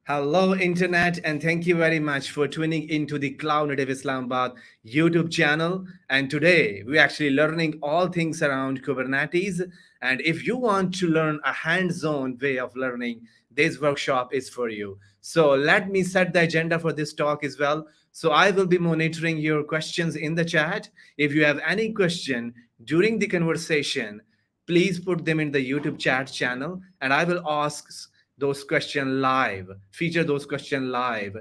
Hello, Internet, and thank you very much for tuning into the Cloud Native Islamabad YouTube channel. And today we're actually learning all things around Kubernetes. And if you want to learn a hands on way of learning, this workshop is for you. So let me set the agenda for this talk as well. So I will be monitoring your questions in the chat. If you have any question during the conversation, please put them in the YouTube chat channel and I will ask those questions live, feature those questions live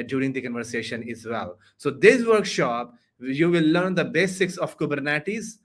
during the conversation as well. So this workshop, you will learn the basics of Kubernetes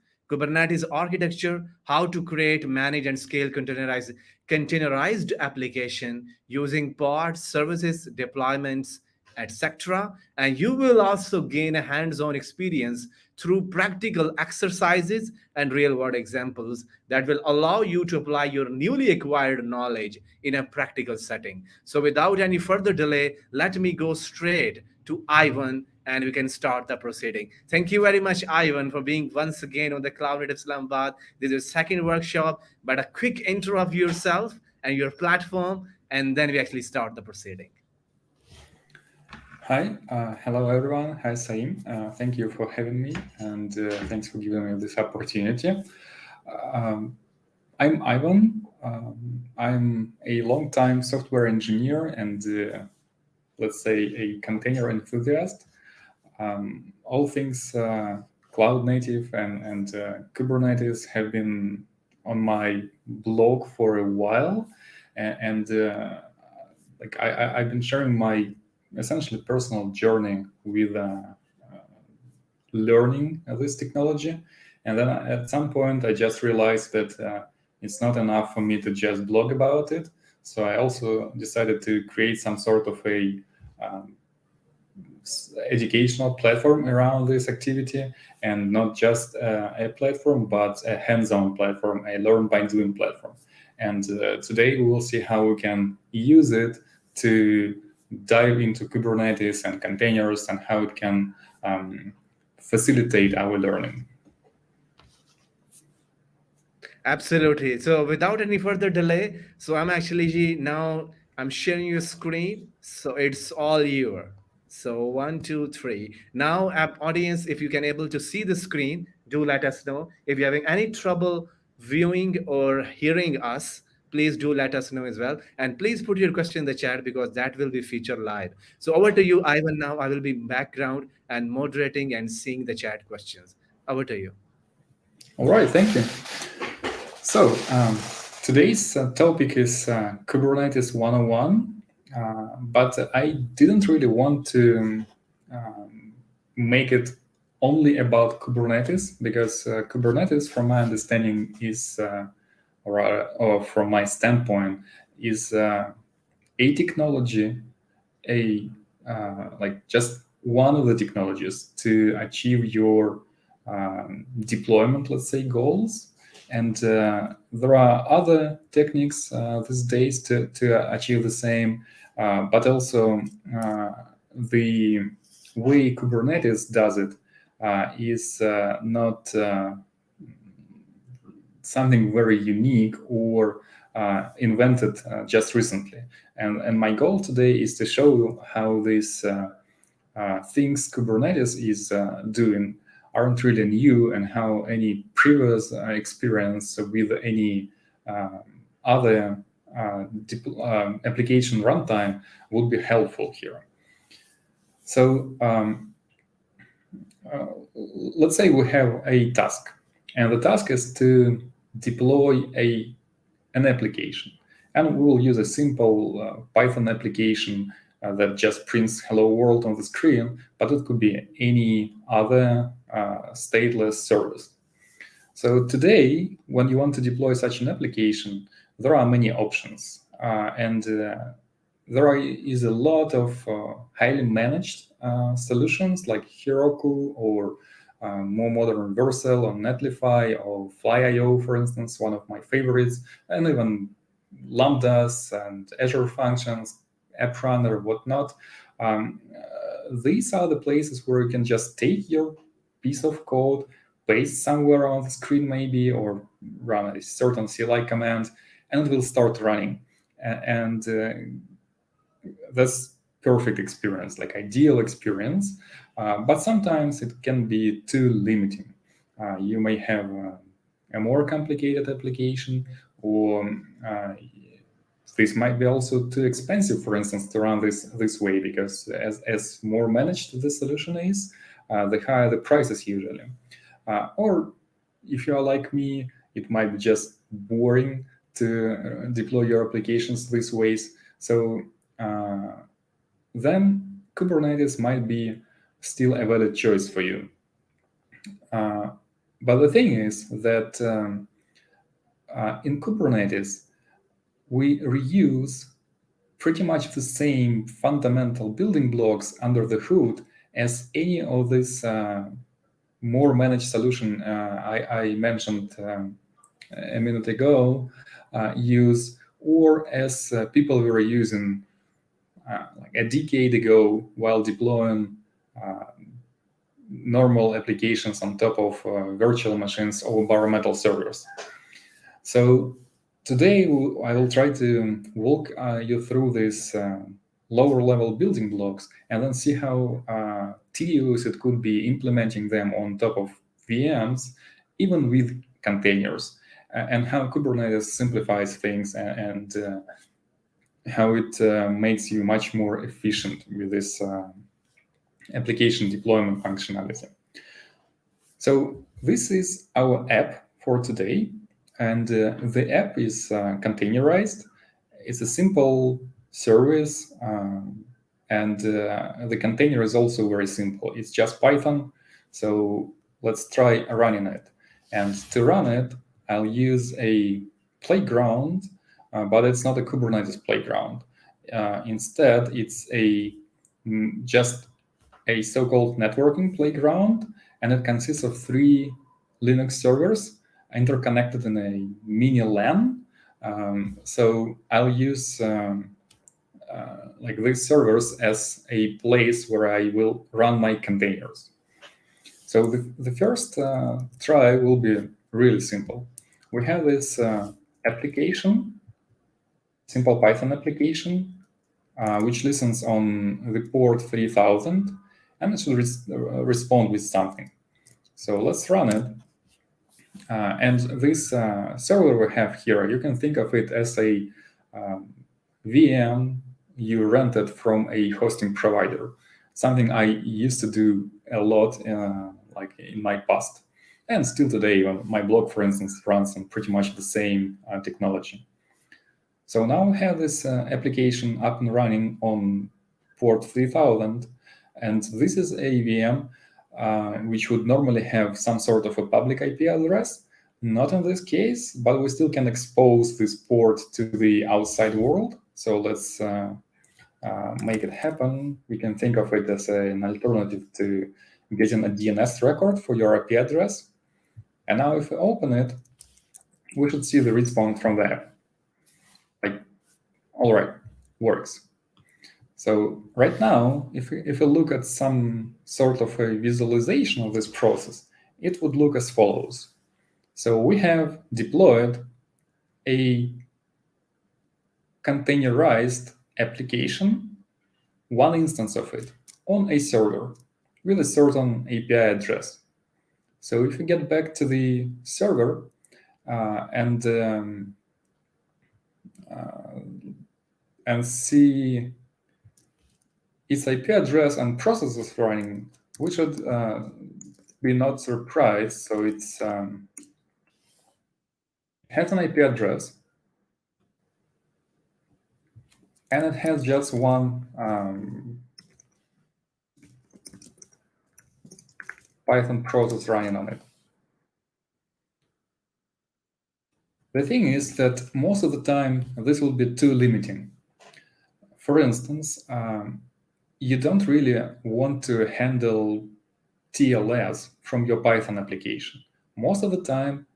architecture, how to create, manage, and scale containerized application using pods, services, deployments, etc. And you will also gain a hands-on experience through practical exercises and real-world examples that will allow you to apply your newly acquired knowledge in a practical setting. So without any further delay, let me go straight to Ivan and we can start the proceeding. Thank you very much, Ivan, for being once again on the Cloud Native Islamabad. This is your second workshop, but a quick intro of yourself and your platform, and then we actually start the proceeding. Hi, hello everyone. Hi, Saim. Thank you for having me, and thanks for giving me this opportunity. Um, I'm Ivan. I'm a long-time software engineer and let's say a container enthusiast. All things cloud native and Kubernetes have been on my blog for a while, and like I've been sharing my essentially personal journey with learning this technology. And then at some point, I just realized that it's not enough for me to just blog about it. So I also decided to create some sort of a educational platform around this activity, and not just a platform, but a hands-on platform, a learn by doing platform. And today we will see how we can use it to dive into Kubernetes and containers and how it can facilitate our learning. Absolutely. So without any further delay, so I'm sharing your screen. So it's all your. So one, two, three. Now, app audience, if you can able to see the screen, do let us know. If you're having any trouble viewing or hearing us, please do let us know as well. And please put your question in the chat because that will be featured live. So over to you, Ivan. Now I will be background and moderating and seeing the chat questions. Over to you. All right, thank you. So today's topic is Kubernetes 101, but I didn't really want to make it only about Kubernetes, because Kubernetes, from my understanding, is, or from my standpoint, is a technology, like just one of the technologies to achieve your deployment, let's say, goals. And there are other techniques these days to achieve the same, but also the way Kubernetes does it is not something very unique or invented just recently. And my goal today is to show how these things Kubernetes is doing aren't really new, and how any previous experience with any other application runtime would be helpful here. So let's say we have a task, and the task is to deploy an application. And we will use a simple Python application that just prints hello world on the screen, but it could be any other stateless service. So today, when you want to deploy such an application, there are many options. And there is a lot of highly managed solutions like Heroku, or more modern Vercel or Netlify or Fly.io, for instance, one of my favorites, and even Lambdas and Azure Functions, AppRunner, whatnot. These are the places where you can just take your piece of code, paste somewhere on the screen maybe, or run a certain CLI command, and it will start running. And that's perfect experience, like ideal experience. But sometimes it can be too limiting. You may have a more complicated application, or this might be also too expensive, for instance, to run this way, because as more managed the solution is, the higher the prices usually. Or if you are like me, it might be just boring to deploy your applications this ways. So then Kubernetes might be still a valid choice for you. But the thing is that in Kubernetes, we reuse pretty much the same fundamental building blocks under the hood as any of this more managed solution I mentioned a minute ago use, or as people were using like a decade ago while deploying normal applications on top of virtual machines or bare metal servers. So today I will try to walk you through these lower level building blocks and then see how tedious it could be implementing them on top of VMs, even with containers, and how Kubernetes simplifies things and how it makes you much more efficient with this application deployment functionality. So this is our app for today, and the app is containerized. It's a simple service, and the container is also very simple. It's just Python, so let's try running it. And to run it, I'll use a playground, but it's not a Kubernetes playground. Instead, it's just a so-called networking playground, and it consists of 3 Linux servers interconnected in a mini LAN. So I'll use like these servers as a place where I will run my containers. So the first try will be really simple. We have this application, simple Python application, which listens on the port 3000, and it should respond with something. So let's run it. And this server we have here, you can think of it as a VM you rented from a hosting provider, something I used to do a lot like in my past. And still today, my blog, for instance, runs on pretty much the same technology. So now we have this application up and running on port 3000, and this is a VM which would normally have some sort of a public IP address. Not in this case, but we still can expose this port to the outside world. So let's make it happen. We can think of it as an alternative to getting a DNS record for your IP address. And now if we open it, we should see the response from there. Like, all right, works. So right now, if we look at some sort of a visualization of this process, it would look as follows. So we have deployed a containerized application, one instance of it, on a server with a certain API address. So if we get back to the server and see its IP address and processes running, we should be not surprised. So it's has an IP address, and it has just one Python process running on it. The thing is that most of the time, this will be too limiting. For instance, you don't really want to handle TLS from your Python application. Most of the time,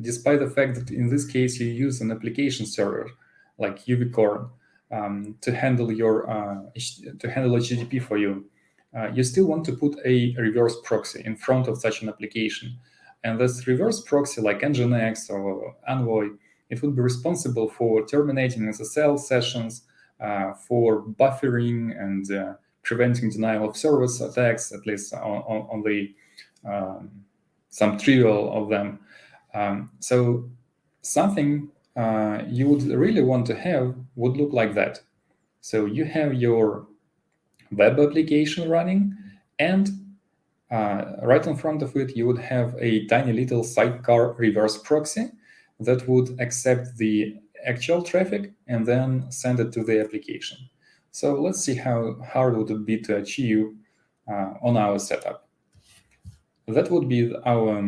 despite the fact that in this case you use an application server like Ubicorn to handle HTTP for you, you still want to put a reverse proxy in front of such an application. And this reverse proxy, like Nginx or Envoy, it would be responsible for terminating SSL sessions, for buffering and preventing denial of service attacks, at least on the some trivial of them. So something you would really want to have would look like that. So you have your web application running, and right in front of it, you would have a tiny little sidecar reverse proxy that would accept the actual traffic and then send it to the application. So let's see how hard would it be to achieve on our setup. That would be our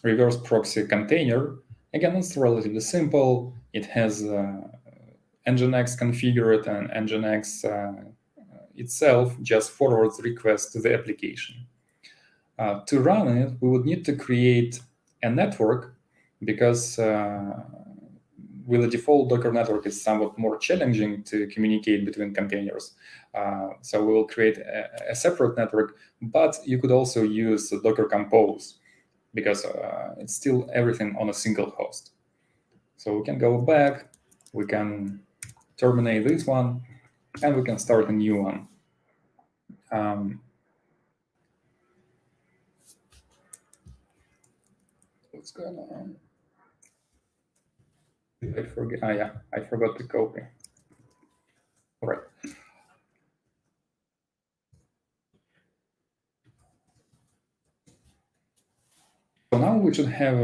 reverse proxy container. Again, it's relatively simple. It has Nginx configured, and Nginx itself just forwards requests to the application. To run it, we would need to create a network, because with a default Docker network, it's somewhat more challenging to communicate between containers. So we will create a separate network, but you could also use Docker Compose, because it's still everything on a single host. So we can go back, we can terminate this one, and we can start a new one. What's going on? I forget. Yeah, I forgot to copy. All right. So now we should have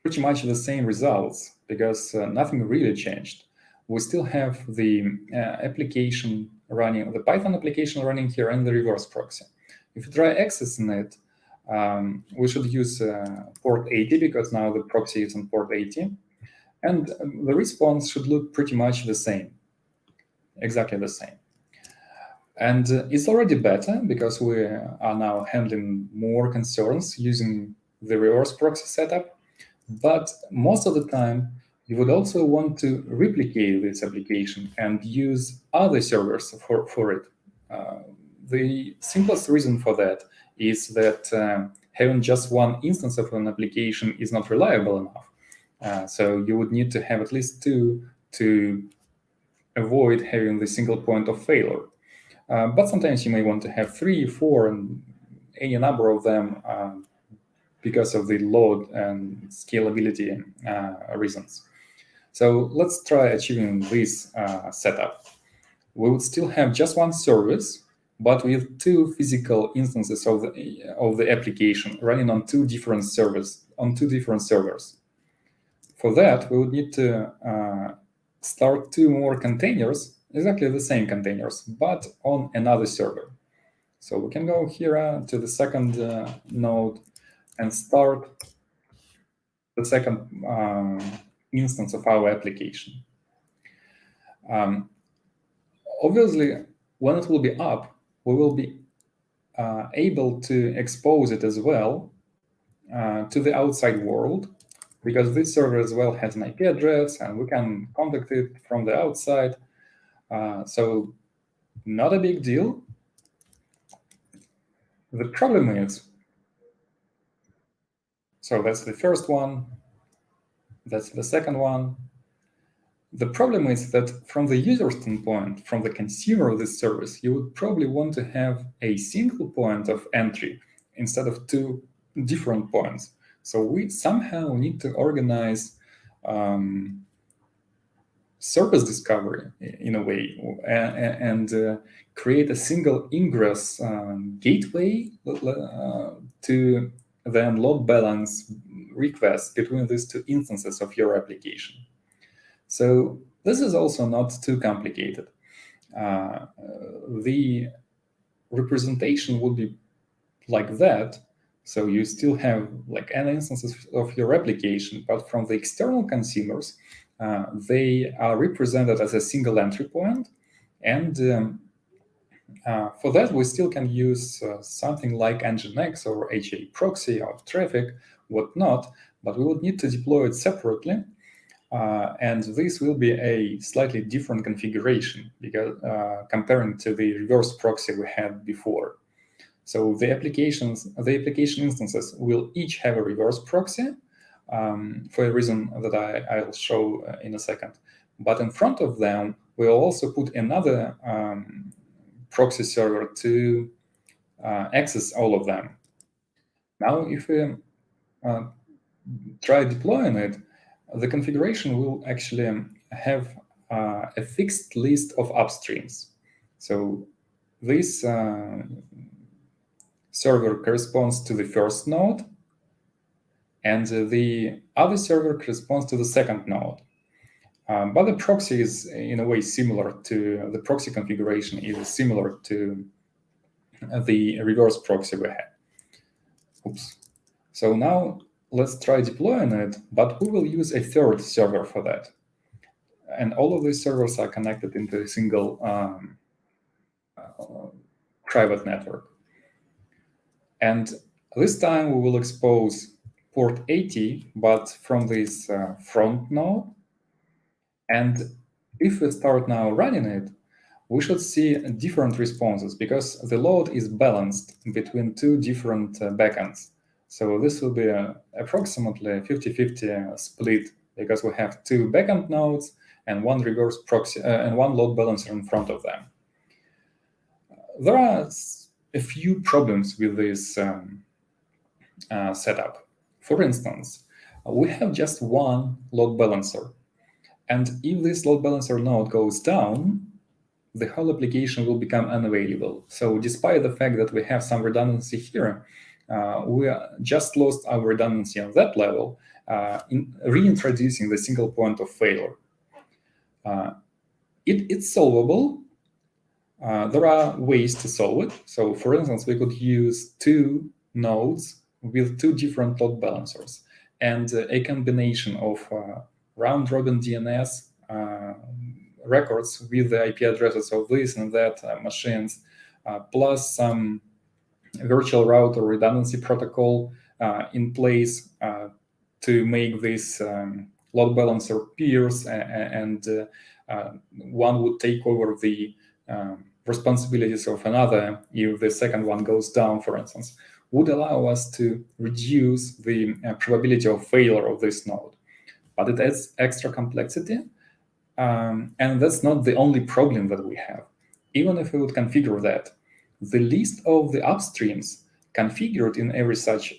pretty much the same results, because nothing really changed. We still have the application running, the Python application running here, and the reverse proxy. If you try accessing it, we should use port 80, because now the proxy is on port 80. And the response should look pretty much the same, exactly the same. And it's already better, because we are now handling more concerns using the reverse proxy setup. But most of the time, you would also want to replicate this application and use other servers for it. The simplest reason for that is that having just one instance of an application is not reliable enough. So you would need to have at least two to avoid having the single point of failure. But sometimes you may want to have 3, 4, and any number of them because of the load and scalability reasons. So let's try achieving this setup. We would still have just one service, but with 2 physical instances of the application running on 2 different servers. For that, we would need to start 2 more containers, exactly the same containers, but on another server. So we can go here to the second node and start the second instance of our application. Obviously, when it will be up, we will be able to expose it as well to the outside world, because this server as well has an IP address, and we can contact it from the outside. So not a big deal. The problem is, so that's the first one, that's the second one. The problem is that from the user standpoint, from the consumer of this service, you would probably want to have a single point of entry instead of 2 different points. So we somehow need to organize service discovery in a way, and create a single ingress gateway to then load balance requests between these 2 instances of your application. So this is also not too complicated. The representation would be like that. So you still have like n instances of your application, but from the external consumers, they are represented as a single entry point. And for that, we still can use something like Nginx or HA proxy or traffic, whatnot, but we would need to deploy it separately. And this will be a slightly different configuration, because comparing to the reverse proxy we had before. So the application instances will each have a reverse proxy for a reason that I'll show in a second. But in front of them, we'll also put another proxy server to access all of them. Now, if we try deploying it, the configuration will actually have a fixed list of upstreams. So this server corresponds to the first node, and the other server corresponds to the second node. But the proxy is in a way similar to the proxy configuration is similar to the reverse proxy we had. Oops. So now let's try deploying it, but we will use a third server for that. And all of these servers are connected into a single private network. And this time we will expose port 80, but from this front node. And if we start now running it, we should see different responses because the load is balanced between two different backends. So this will be approximately 50-50 split because we have two backend nodes and one reverse proxy and one load balancer in front of them. There are a few problems with this setup. For instance, we have just one load balancer. And if this load balancer node goes down, the whole application will become unavailable. So despite the fact that we have some redundancy here, we just lost our redundancy on that level in reintroducing the single point of failure. It's solvable. There are ways to solve it. So for instance, we could use two nodes with two different load balancers and a combination of round-robin DNS records with the IP addresses of this and that machines, plus some virtual router redundancy protocol in place to make this load balancer peers, and one would take over the responsibilities of another if the second one goes down, for instance, would allow us to reduce the probability of failure of this node. But it adds extra complexity. And that's not the only problem that we have. Even if we would configure that, the list of the upstreams configured in every such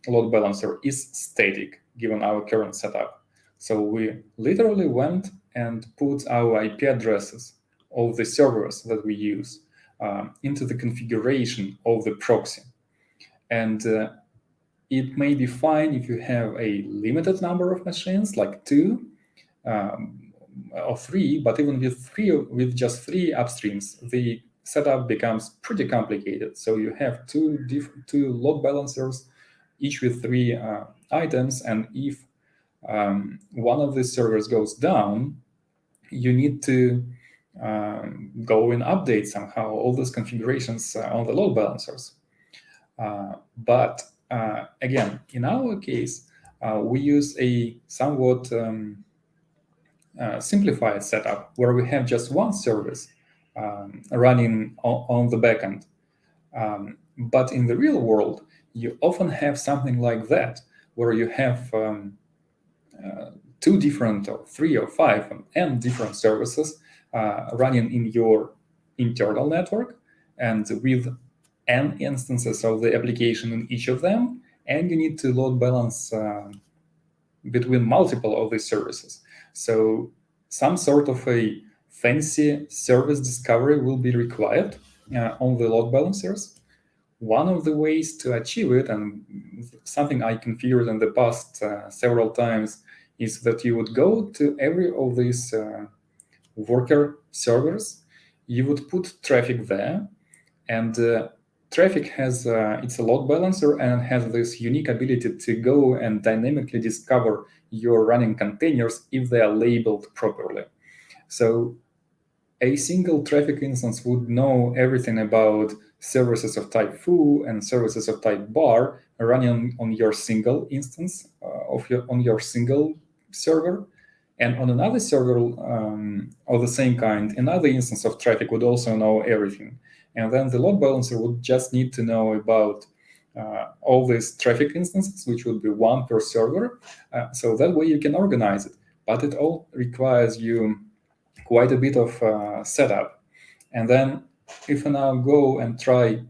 load balancer is static, given our current setup. So we literally went and put our IP addresses of the servers that we use into the configuration of the proxy. And it may be fine if you have a limited number of machines, like 2, or 3, but even with just 3 upstreams, the setup becomes pretty complicated. So you have two load balancers, each with 3 items, and if one of these servers goes down, you need to go and update somehow all those configurations on the load balancers. But again, in our case, we use a somewhat simplified setup where we have just one service running on the backend. But in the real world, you often have something like that, where you have 2 different or 3 or 5 and different services running in your internal network, and with n instances of the application in each of them, and you need to load balance between multiple of these services. So some sort of a fancy service discovery will be required on the load balancers. One of the ways to achieve it, and something I configured in the past several times, is that you would go to every of these worker servers, you would put traffic there, and traffic has it's a load balancer and has this unique ability to go and dynamically discover your running containers if they are labeled properly. So a single traffic instance would know everything about services of type foo and services of type bar running on your single instance on your single server. And on another server of the same kind, another instance of traffic would also know everything. And then the load balancer would just need to know about all these traffic instances, which would be 1 per server. So that way you can organize it. But it all requires you quite a bit of setup. And then if I now go and try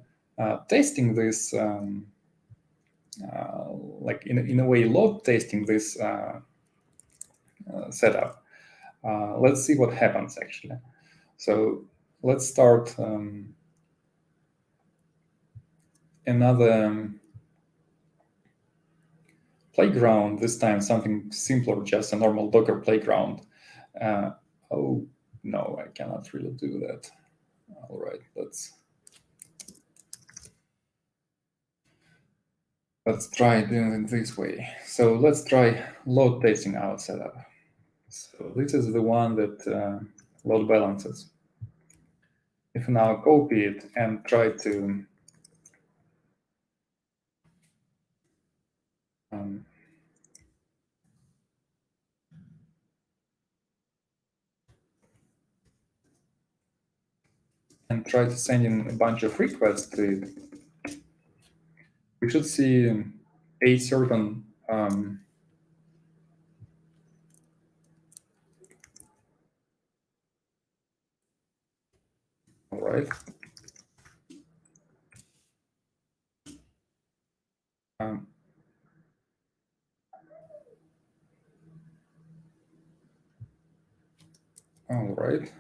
testing this, like in a way load testing this setup, let's see what happens actually. So let's start another playground, this time something simpler, just a normal Docker playground. Oh, no, I cannot really do that. All right, let's try doing it this way. So let's try load testing our setup. So this is the one that load balances. If I now copy it and try to send in a bunch of requests to it, we should see a certain all right. All right.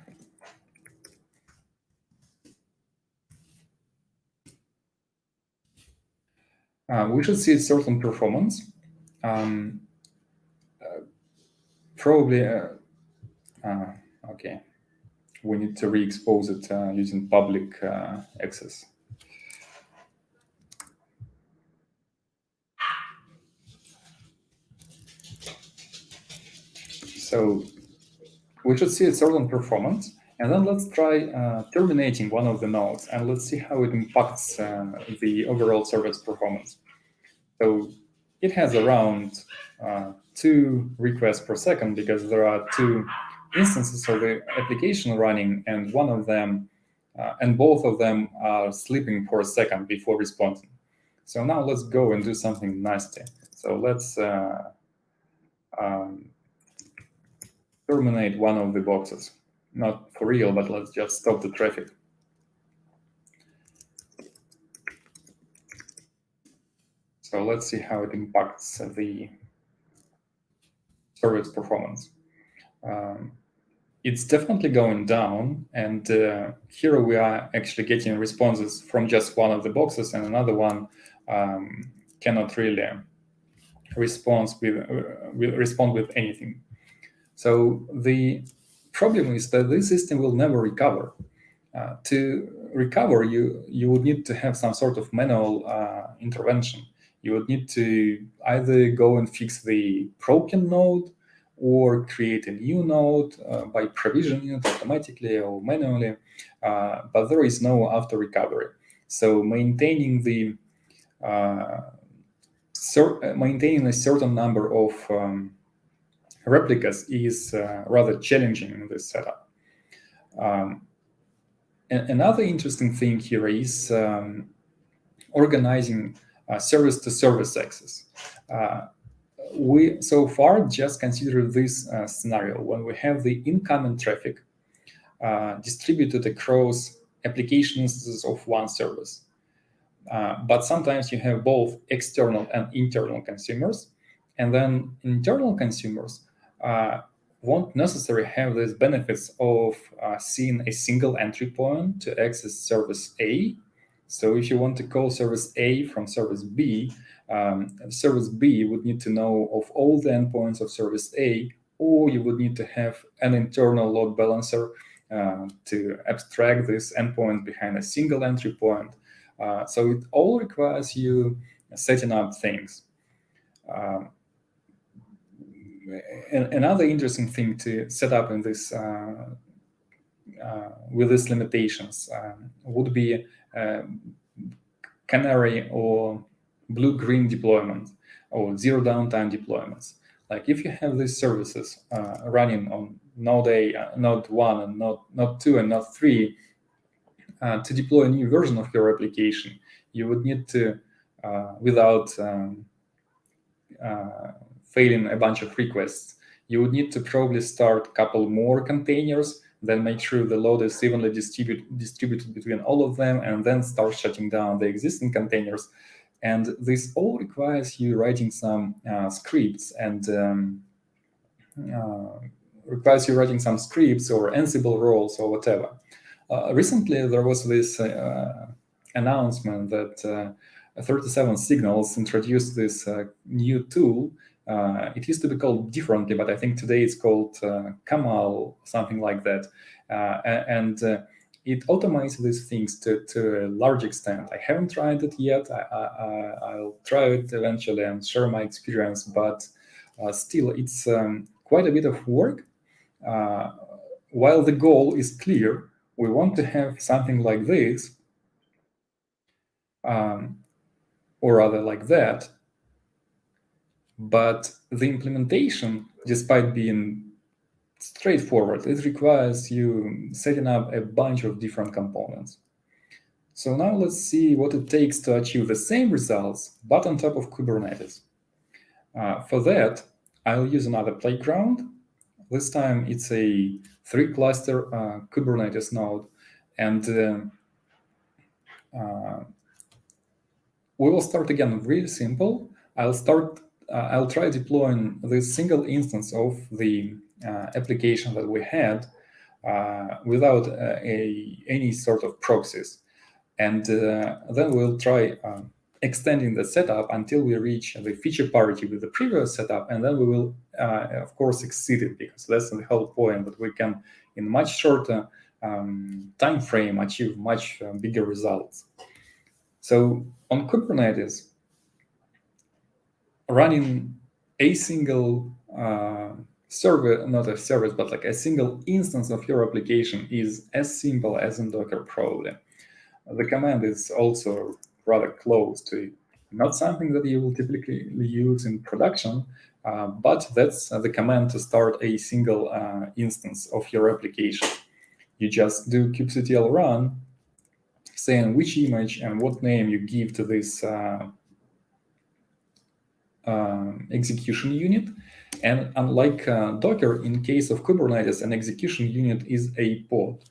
We should see a certain performance. Probably, okay. We need to re-expose it using public access. So we should see a certain performance, and then let's try terminating one of the nodes, and let's see how it impacts the overall service performance. So it has around 2 requests per second because there are 2 instances of the application running, and one of them, and both of them are sleeping for a second before responding. So now let's go and do something nasty. So let's terminate one of the boxes. Not for real, but let's just stop the traffic. So let's see how it impacts the service performance. It's definitely going down, and here we are actually getting responses from just one of the boxes, and another one cannot really respond with anything. So the problem is that this system will never recover. To recover, you would need to have some sort of manual intervention. You would need to either go and fix the broken node or create a new node by provisioning it automatically or manually, but there is no after recovery. So maintaining maintaining a certain number of replicas is rather challenging in this setup. Another interesting thing here is organizing service-to-service access. We so far just consider this scenario when we have the incoming traffic distributed across application instances of one service. But sometimes you have both external and internal consumers, and then internal consumers won't necessarily have these benefits of seeing a single entry point to access service A. So if you want to call service A from service B would need to know of all the endpoints of service A, or you would need to have an internal load balancer to abstract this endpoint behind a single entry point. So it all requires you setting up things. Another interesting thing to set up in this with these limitations would be canary or blue-green deployment or zero downtime deployments. Like if you have these services running on node A, node 1, and node 2, and node 3, to deploy a new version of your application, you would need to, without failing a bunch of requests, you would need to probably start a couple more containers then make sure the load is evenly distributed between all of them, and then start shutting down the existing containers. And this all requires you writing some scripts and requires you writing some scripts or Ansible roles or whatever. Recently, there was this announcement that 37 Signals introduced this new tool. It used to be called differently, but I think today it's called Kamal, something like that. And it automates these things to a large extent. I haven't tried it yet. I'll try it eventually and share my experience, but still, it's quite a bit of work. While the goal is clear, we want to have something like this, or rather like that, but the implementation, despite being straightforward, it requires you setting up a bunch of different components. So now let's see what it takes to achieve the same results, but on top of Kubernetes. For that, I'll use another playground. This time it's a 3-cluster Kubernetes node, and we will start again really simple. I'll try deploying this single instance of the application that we had without any sort of proxies. And then we'll try extending the setup until we reach the feature parity with the previous setup, and then we will, of course, exceed it, because that's the whole point, that we can, in much shorter time frame, achieve much bigger results. So on Kubernetes, running a single server, not a service, but like a single instance of your application is as simple as in Docker, probably. The command is also rather close to it. Not something that you will typically use in production, but that's the command to start a single instance of your application. You just do kubectl run, saying which image and what name you give to this execution unit. And unlike Docker, in case of Kubernetes, an execution unit is a pod.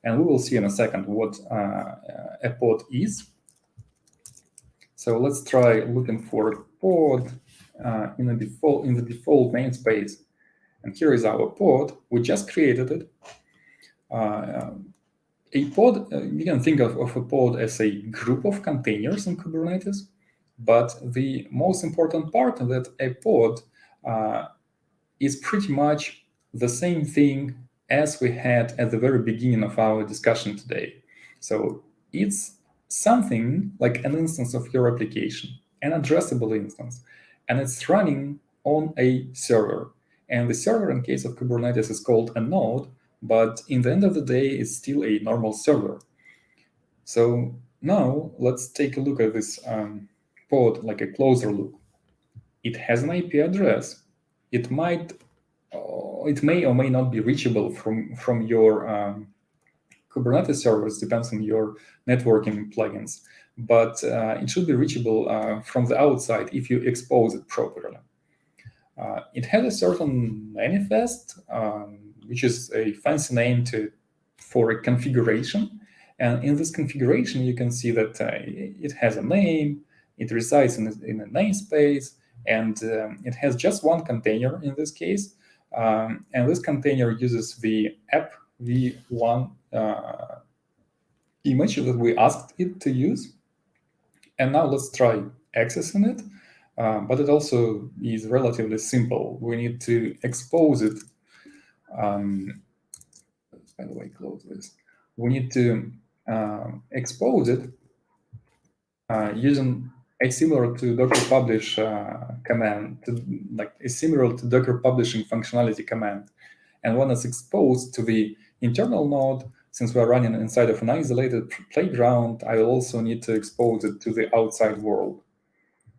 And we will see in a second what a pod is. So let's try looking for a pod in the default namespace. And here is our pod. We just created it. A pod, you can think of a pod as a group of containers in Kubernetes. But the most important part of that a pod is pretty much the same thing as we had at the very beginning of our discussion today. So it's something like an instance of your application, an addressable instance, and it's running on a server. And the server, in case of Kubernetes, is called a node, but in the end of the day, it's still a normal server. So now let's take a look at this pod, like a closer look. It has an IP address. It may or may not be reachable from your Kubernetes servers, depends on your networking plugins, but it should be reachable from the outside if you expose it properly. It has a certain manifest, which is a fancy name for a configuration. And in this configuration, you can see that it has a name, it resides in a namespace, and it has just one container in this case. And this container uses the app v1 image that we asked it to use. And now let's try accessing it. But it also is relatively simple. We need to expose it. By the way, close this. We need to expose it using a similar to Docker publish command, like a similar to Docker publishing functionality command. And when it's exposed to the internal node, since we're running inside of an isolated playground, I also need to expose it to the outside world.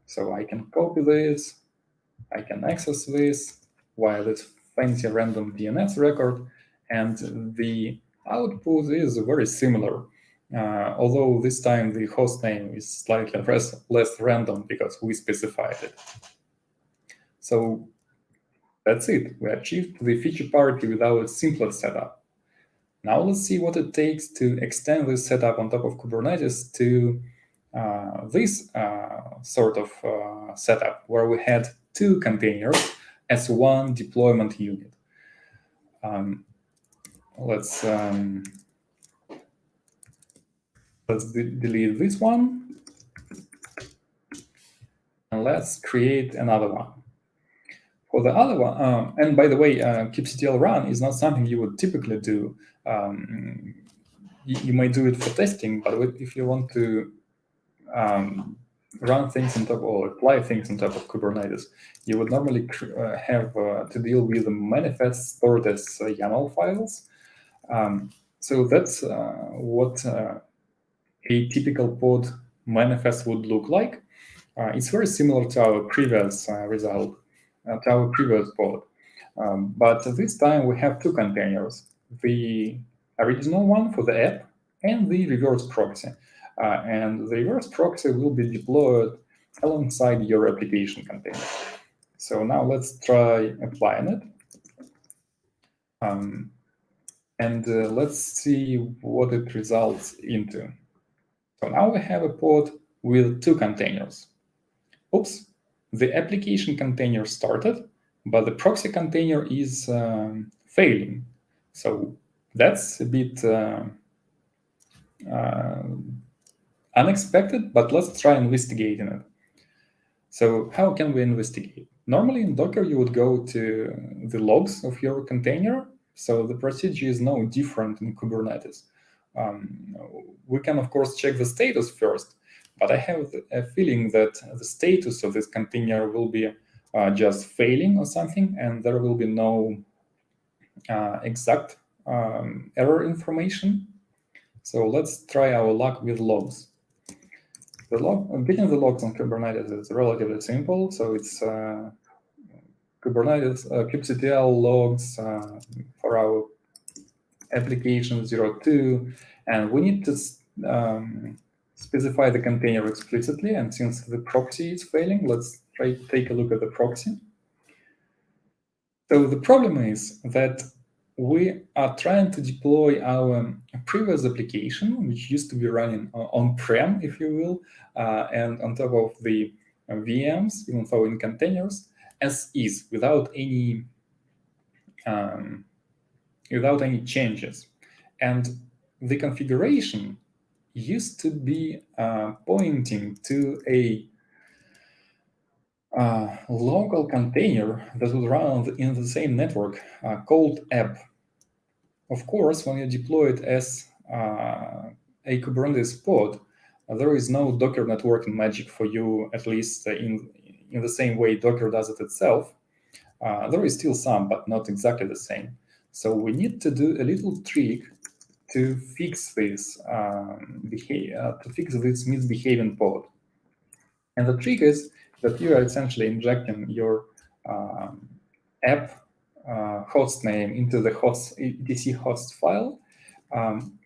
So I can copy this, I can access this via this fancy random DNS record, and the output is very similar. Although this time the host name is slightly less random because we specified it. So that's it. We achieved the feature parity with our simplest setup. Now let's see what it takes to extend this setup on top of Kubernetes to this sort of setup where we had 2 containers as one deployment unit. Let's delete this one, and let's create another one. For the other one, and by the way, kubectl run is not something you would typically do. You may do it for testing, but if you want to run things on top or apply things on top of Kubernetes, you would normally have to deal with the manifests stored as YAML files. So that's what a typical pod manifest would look like. It's very similar to our previous result, to our previous pod. But this time we have 2 containers, the original one for the app and the reverse proxy. And the reverse proxy will be deployed alongside your application container. So now let's try applying it. And let's see what it results into. So now we have a pod with 2 containers. Oops, the application container started, but the proxy container is failing. So that's a bit unexpected, but let's try investigating it. So how can we investigate? Normally in Docker, you would go to the logs of your container. So the procedure is no different in Kubernetes. We can, of course, check the status first, but I have a feeling that the status of this container will be just failing or something, and there will be no exact error information. So let's try our luck with logs. Getting the logs on Kubernetes is relatively simple. So it's Kubernetes kubectl logs for our application 02, and we need to specify the container explicitly. And since the proxy is failing, let's take a look at the proxy. So the problem is that we are trying to deploy our previous application, which used to be running on-prem, if you will, and on top of the VMs, even though in containers, as is, without any changes. And the configuration used to be pointing to a local container that would run in the same network called app. Of course, when you deploy it as a Kubernetes pod, there is no Docker networking magic for you, at least in the same way Docker does it itself. There is still some, but not exactly the same. So we need to do a little trick to fix this misbehaving pod. And the trick is that you are essentially injecting your app host name into the etc host file,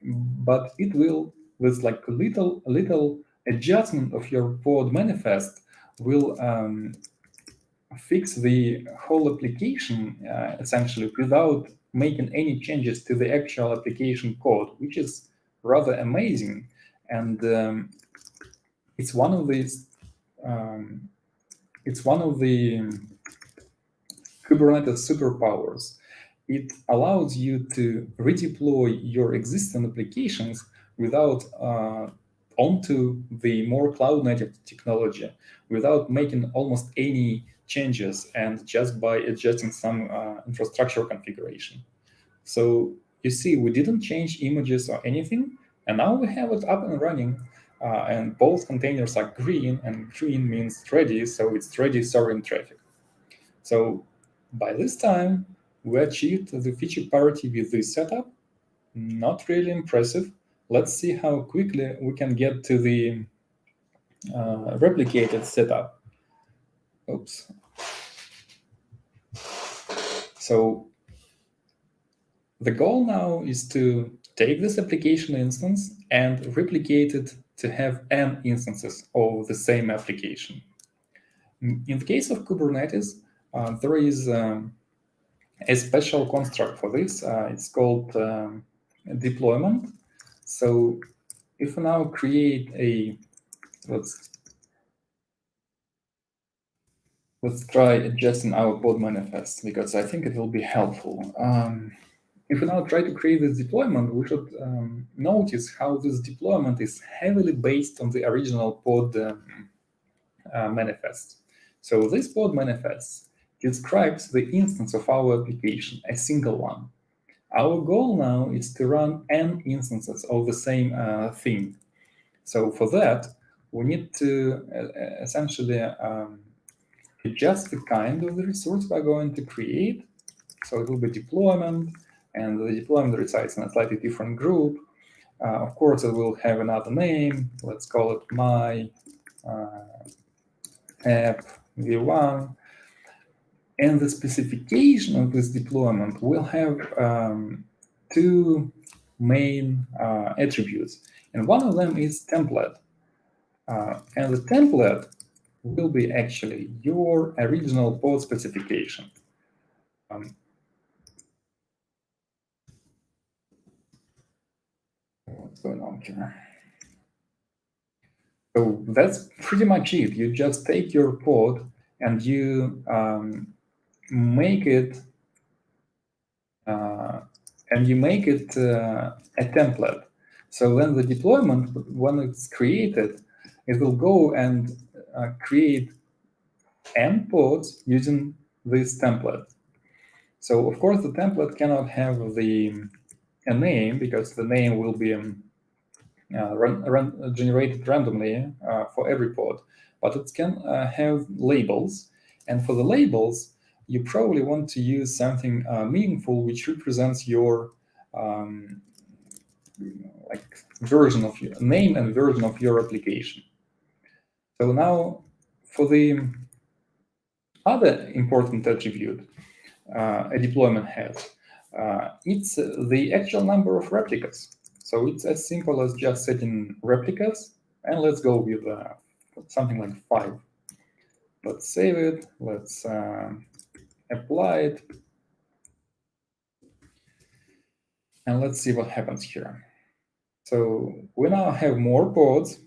but it will, with like a little adjustment of your pod manifest, will fix the whole application essentially without making any changes to the actual application code, which is rather amazing. And it's one of these. It's one of the Kubernetes superpowers. It allows you to redeploy your existing applications without onto the more cloud-native technology, without making almost any changes, and just by adjusting some infrastructure configuration. So you see, we didn't change images or anything, and now we have it up and running. And both containers are green, and green means ready, so it's ready serving traffic. So by this time, we achieved the feature parity with this setup. Not really impressive. Let's see how quickly we can get to the replicated setup. Oops. So the goal now is to take this application instance and replicate it to have n instances of the same application. In the case of Kubernetes, there is a special construct for this. It's called deployment. So if we now create a, let's try adjusting our pod manifest, because I think it will be helpful. If we now try to create this deployment, we should notice how this deployment is heavily based on the original pod manifest. So this pod manifest describes the instance of our application, a single one. Our goal now is to run n instances of the same thing. So for that, we need to essentially adjust the kind of the resource we're going to create. So it will be deployment, and the deployment resides in a slightly different group. Of course, it will have another name. Let's call it my app v1. And the specification of this deployment will have two main attributes. And one of them is template. And the template will be actually your original pod specification. What's going on here? So that's pretty much it. You just take your pod and you make it a template. So when the deployment, when it's created, it will go and create n pods using this template. So of course the template cannot have a name, because the name will be generated randomly for every pod, but it can have labels. And for the labels, you probably want to use something meaningful, which represents your version of your name and version of your application. So now for the other important attribute a deployment has, it's the actual number of replicas. So it's as simple as just setting replicas, and let's go with something like 5. Let's save it, let's apply it, and let's see what happens here. So we now have more pods.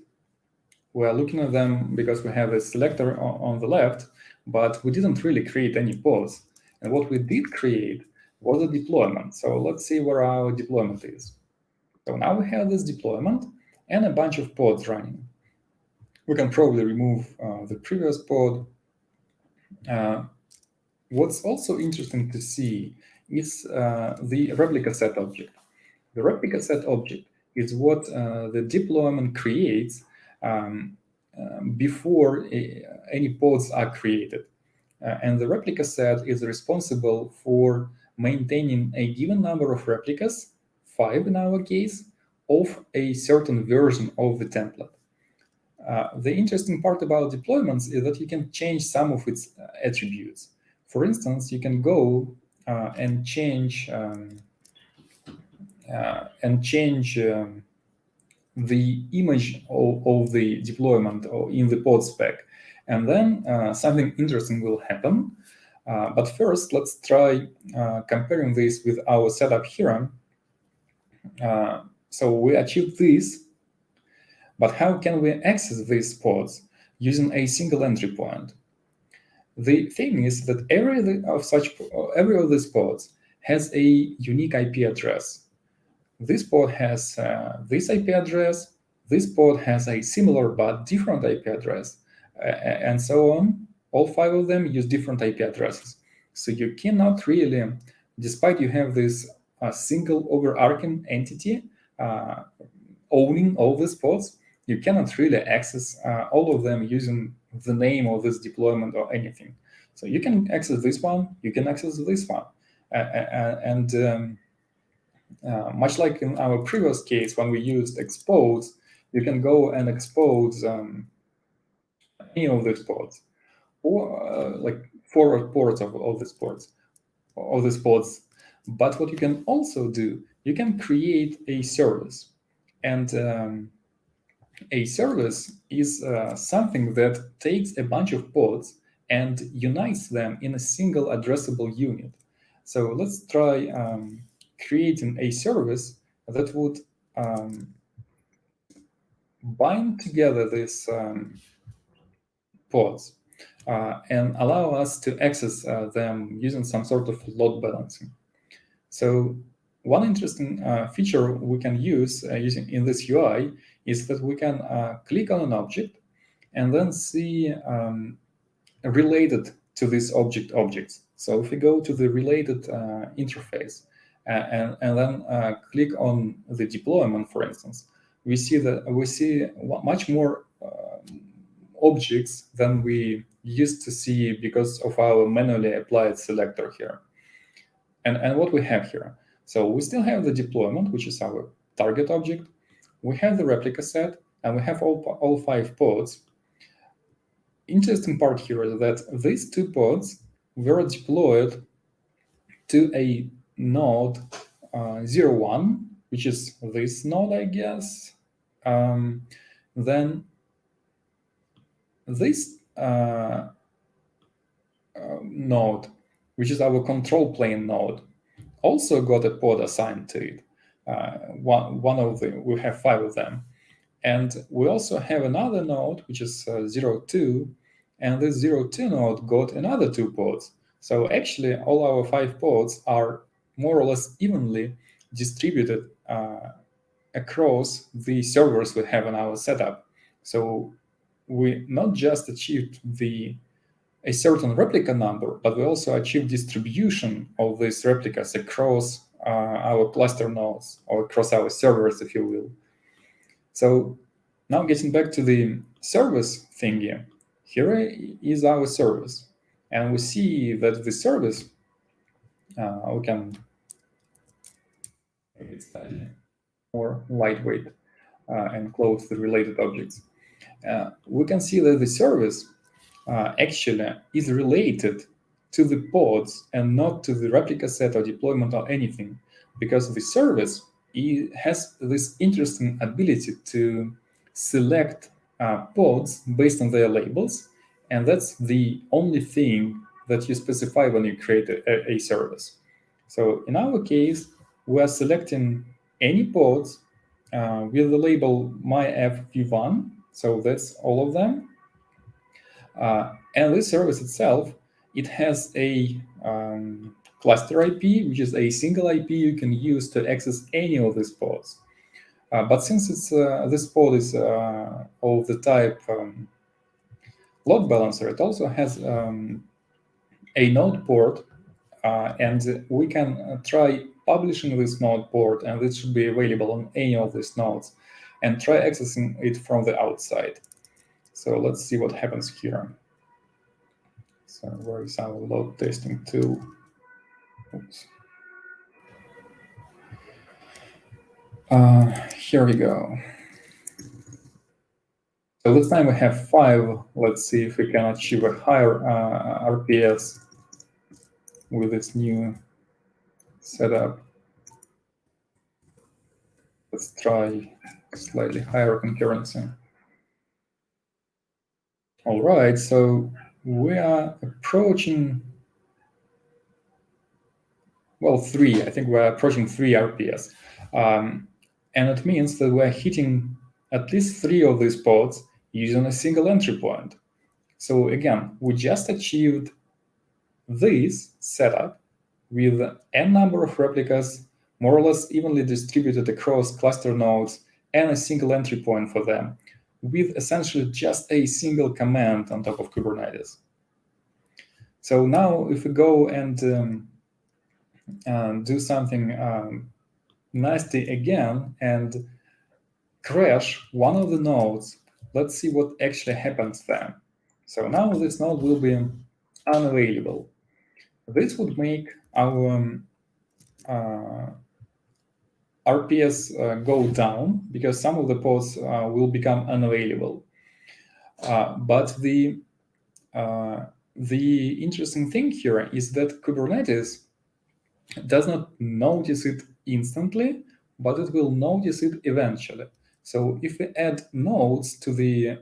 We're looking at them because we have a selector on the left, but we didn't really create any pods. And what we did create was a deployment. So let's see where our deployment is. So now we have this deployment and a bunch of pods running. We can probably remove the previous pod. What's also interesting to see is the replica set object. The replica set object is what the deployment creates before any pods are created. And the replica set is responsible for maintaining a given number of replicas, 5 in our case, of a certain version of the template. The interesting part about deployments is that you can change some of its attributes. For instance, you can go and change the image of the deployment or in the pod spec, and then something interesting will happen. But first, let's try comparing this with our setup here. So we achieved this, but how can we access these pods using a single entry point? The thing is that every of these pods has a unique IP address. This pod has this IP address. This pod has a similar but different IP address, and so on. All 5 of them use different IP addresses. So you cannot really, despite you have this single overarching entity owning all these pods, you cannot really access all of them using the name of this deployment or anything. So you can access this one, you can access this one. Much like in our previous case, when we used expose, you can go and expose any of these pods, or like forward ports of all these pods. But what you can also do, you can create a service. And a service is something that takes a bunch of pods and unites them in a single addressable unit. So let's try creating a service that would bind together these pods and allow us to access them using some sort of load balancing. So one interesting feature we can use using in this UI is that we can click on an object and then see related to this objects. So if we go to the related interface and then click on the deployment, for instance, we see much more objects than we used to see because of our manually applied selector here. And what we have here, so we still have the deployment, which is our target object. We have the replica set, and we have all 5 pods. Interesting part here is that these 2 pods were deployed to a node 01, which is this node, I guess. Then this node, which is our control plane node, also got a pod assigned to it. One of them, we have 5 of them. And we also have another node, which is 02, and this 02 node got another 2 pods. So actually, all our 5 pods are more or less evenly distributed across the servers we have in our setup. So we not just achieved a certain replica number, but we also achieved distribution of these replicas across our cluster nodes or across our servers, if you will. So now getting back to the service thingy, here is our service. And we see that the service, we can make it slightly more lightweight and close the related objects. We can see that the service actually is related to the pods and not to the replica set or deployment or anything, because the service has this interesting ability to select pods based on their labels, and that's the only thing that you specify when you create a service. So in our case, we are selecting any pods with the label myfv1, so that's all of them. And this service itself, it has a cluster IP, which is a single IP you can use to access any of these pods. But since this pod is of the type load balancer, it also has a node port, and we can try publishing this node port, and this should be available on any of these nodes, and try accessing it from the outside. So let's see what happens here. So where is our load testing tool? Oops. Here we go. So this time we have 5. Let's see if we can achieve a higher RPS with this new setup. Let's try slightly higher concurrency. All right, so we are approaching, well, 3. I think we're approaching 3 RPS. And it means that we're hitting at least 3 of these pods using a single entry point. So again, we just achieved this setup with n number of replicas, more or less evenly distributed across cluster nodes, and a single entry point for them, with essentially just a single command on top of Kubernetes. So now if we go and do something nasty again and crash one of the nodes, let's see what actually happens there. So now this node will be unavailable. This would make our RPS go down because some of the pods will become unavailable. But the interesting thing here is that Kubernetes does not notice it instantly, but it will notice it eventually. So if we add nodes to the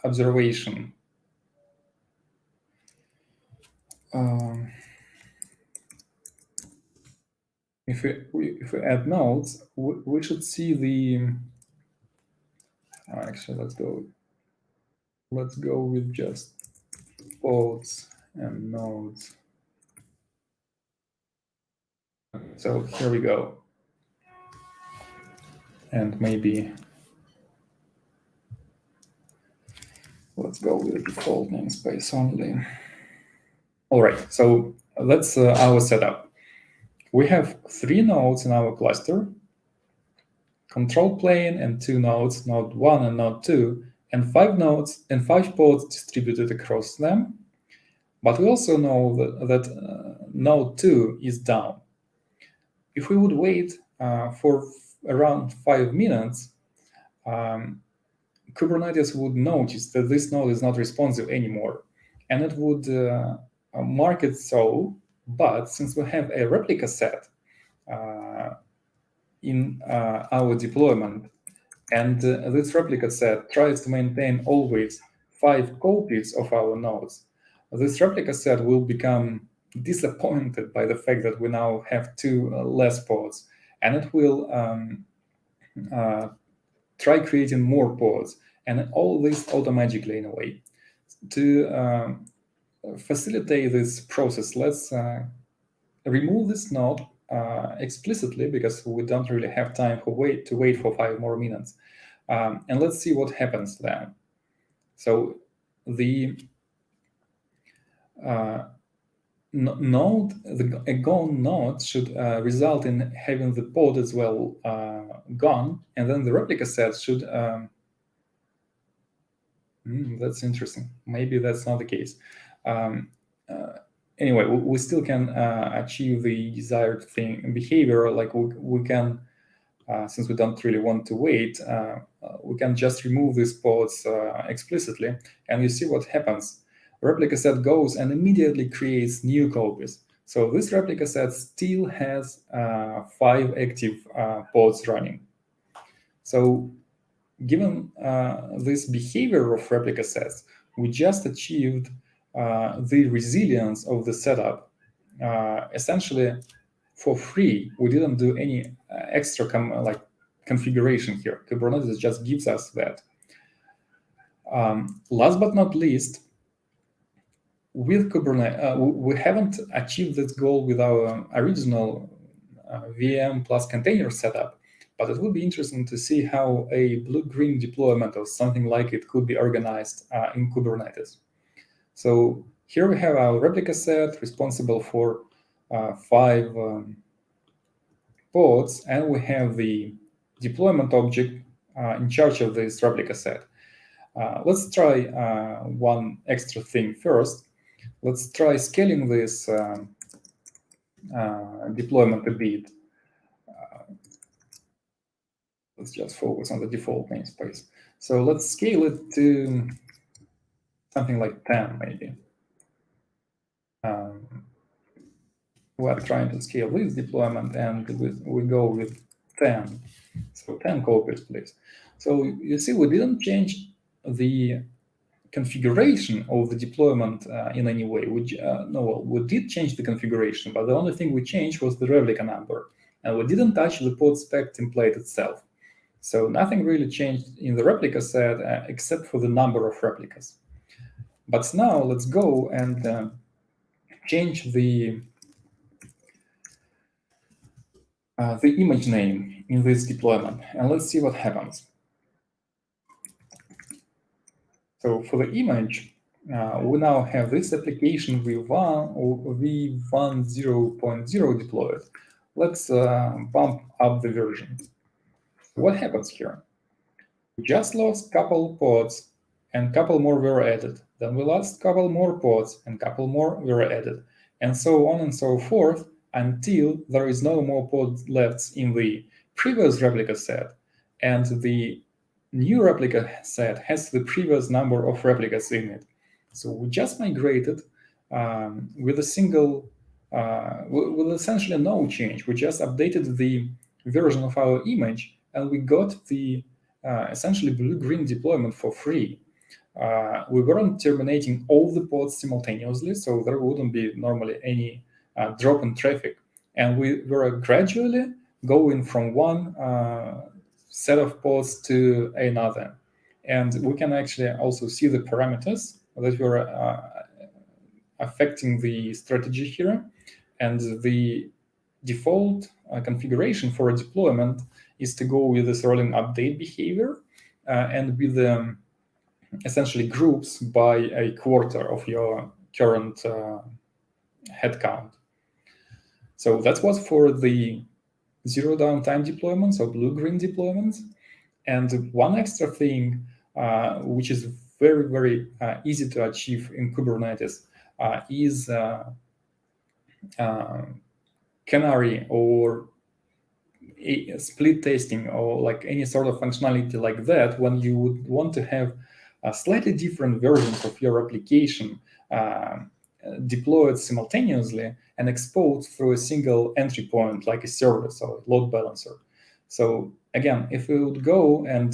observation, if we add nodes, we should see the. Actually, let's go with just pods and nodes. So here we go. And maybe let's go with default namespace only. All right, so that's our setup. We have 3 nodes in our cluster, control plane and 2 nodes, node 1 and node 2, and 5 nodes and 5 pods distributed across them. But we also know that node 2 is down. If we would wait for around 5 minutes, Kubernetes would notice that this node is not responsive anymore, and it would mark it so. But since we have a replica set in our deployment, and this replica set tries to maintain always 5 copies of our nodes, this replica set will become disappointed by the fact that we now have 2 less pods, and it will try creating more pods, and all this automatically in a way. To facilitate this process, let's remove this node explicitly, because we don't really have time to wait for 5 more minutes. And let's see what happens then. So the a gone node should result in having the pod as well gone, and then the replica set should. That's interesting. Maybe that's not the case. Anyway, we still can achieve the desired behavior. Like we can, since we don't really want to wait, we can just remove these pods explicitly, and you see what happens. Replica set goes and immediately creates new copies. So this replica set still has 5 active pods running. So given this behavior of replica sets, we just achieved the resilience of the setup essentially for free. We didn't do any extra configuration here. Kubernetes just gives us that. Last but not least, with Kubernetes, we haven't achieved this goal with our original VM plus container setup, but it would be interesting to see how a blue-green deployment of something like it could be organized in Kubernetes. So here we have our replica set responsible for 5 pods, and we have the deployment object in charge of this replica set. Let's try one extra thing first. Let's try scaling this deployment a bit. Let's just focus on the default namespace. So let's scale it to something like 10, maybe. We are trying to scale this deployment, and we go with 10. So 10 copies, please. So you see, we didn't change the configuration of the deployment in any way. We did change the configuration, but the only thing we changed was the replica number, and we didn't touch the pod spec template itself. So nothing really changed in the replica set except for the number of replicas. But now let's go and change the image name in this deployment, and let's see what happens. So for the image, we now have this application v1 or v10.0 deployed. Let's bump up the version. What happens here? We just lost couple pods, and couple more were added. Then we lost couple more pods, and couple more were added, and so on and so forth, until there is no more pods left in the previous replica set, and the new replica set has the previous number of replicas in it. So we just migrated with a single, with essentially no change. We just updated the version of our image, and we got the essentially blue-green deployment for free. We weren't terminating all the pods simultaneously, so there wouldn't be normally any drop in traffic. And we were gradually going from one set of pods to another. And we can actually also see the parameters that were affecting the strategy here. And the default configuration for a deployment is to go with this rolling update behavior and with essentially groups by a quarter of your current headcount. So that was for the zero downtime deployments or blue-green deployments. And one extra thing, which is very, very easy to achieve in Kubernetes, is canary or split testing, or like any sort of functionality like that, when you would want to have slightly different versions of your application deployed simultaneously and exposed through a single entry point, like a service or a load balancer. So again, if we would go and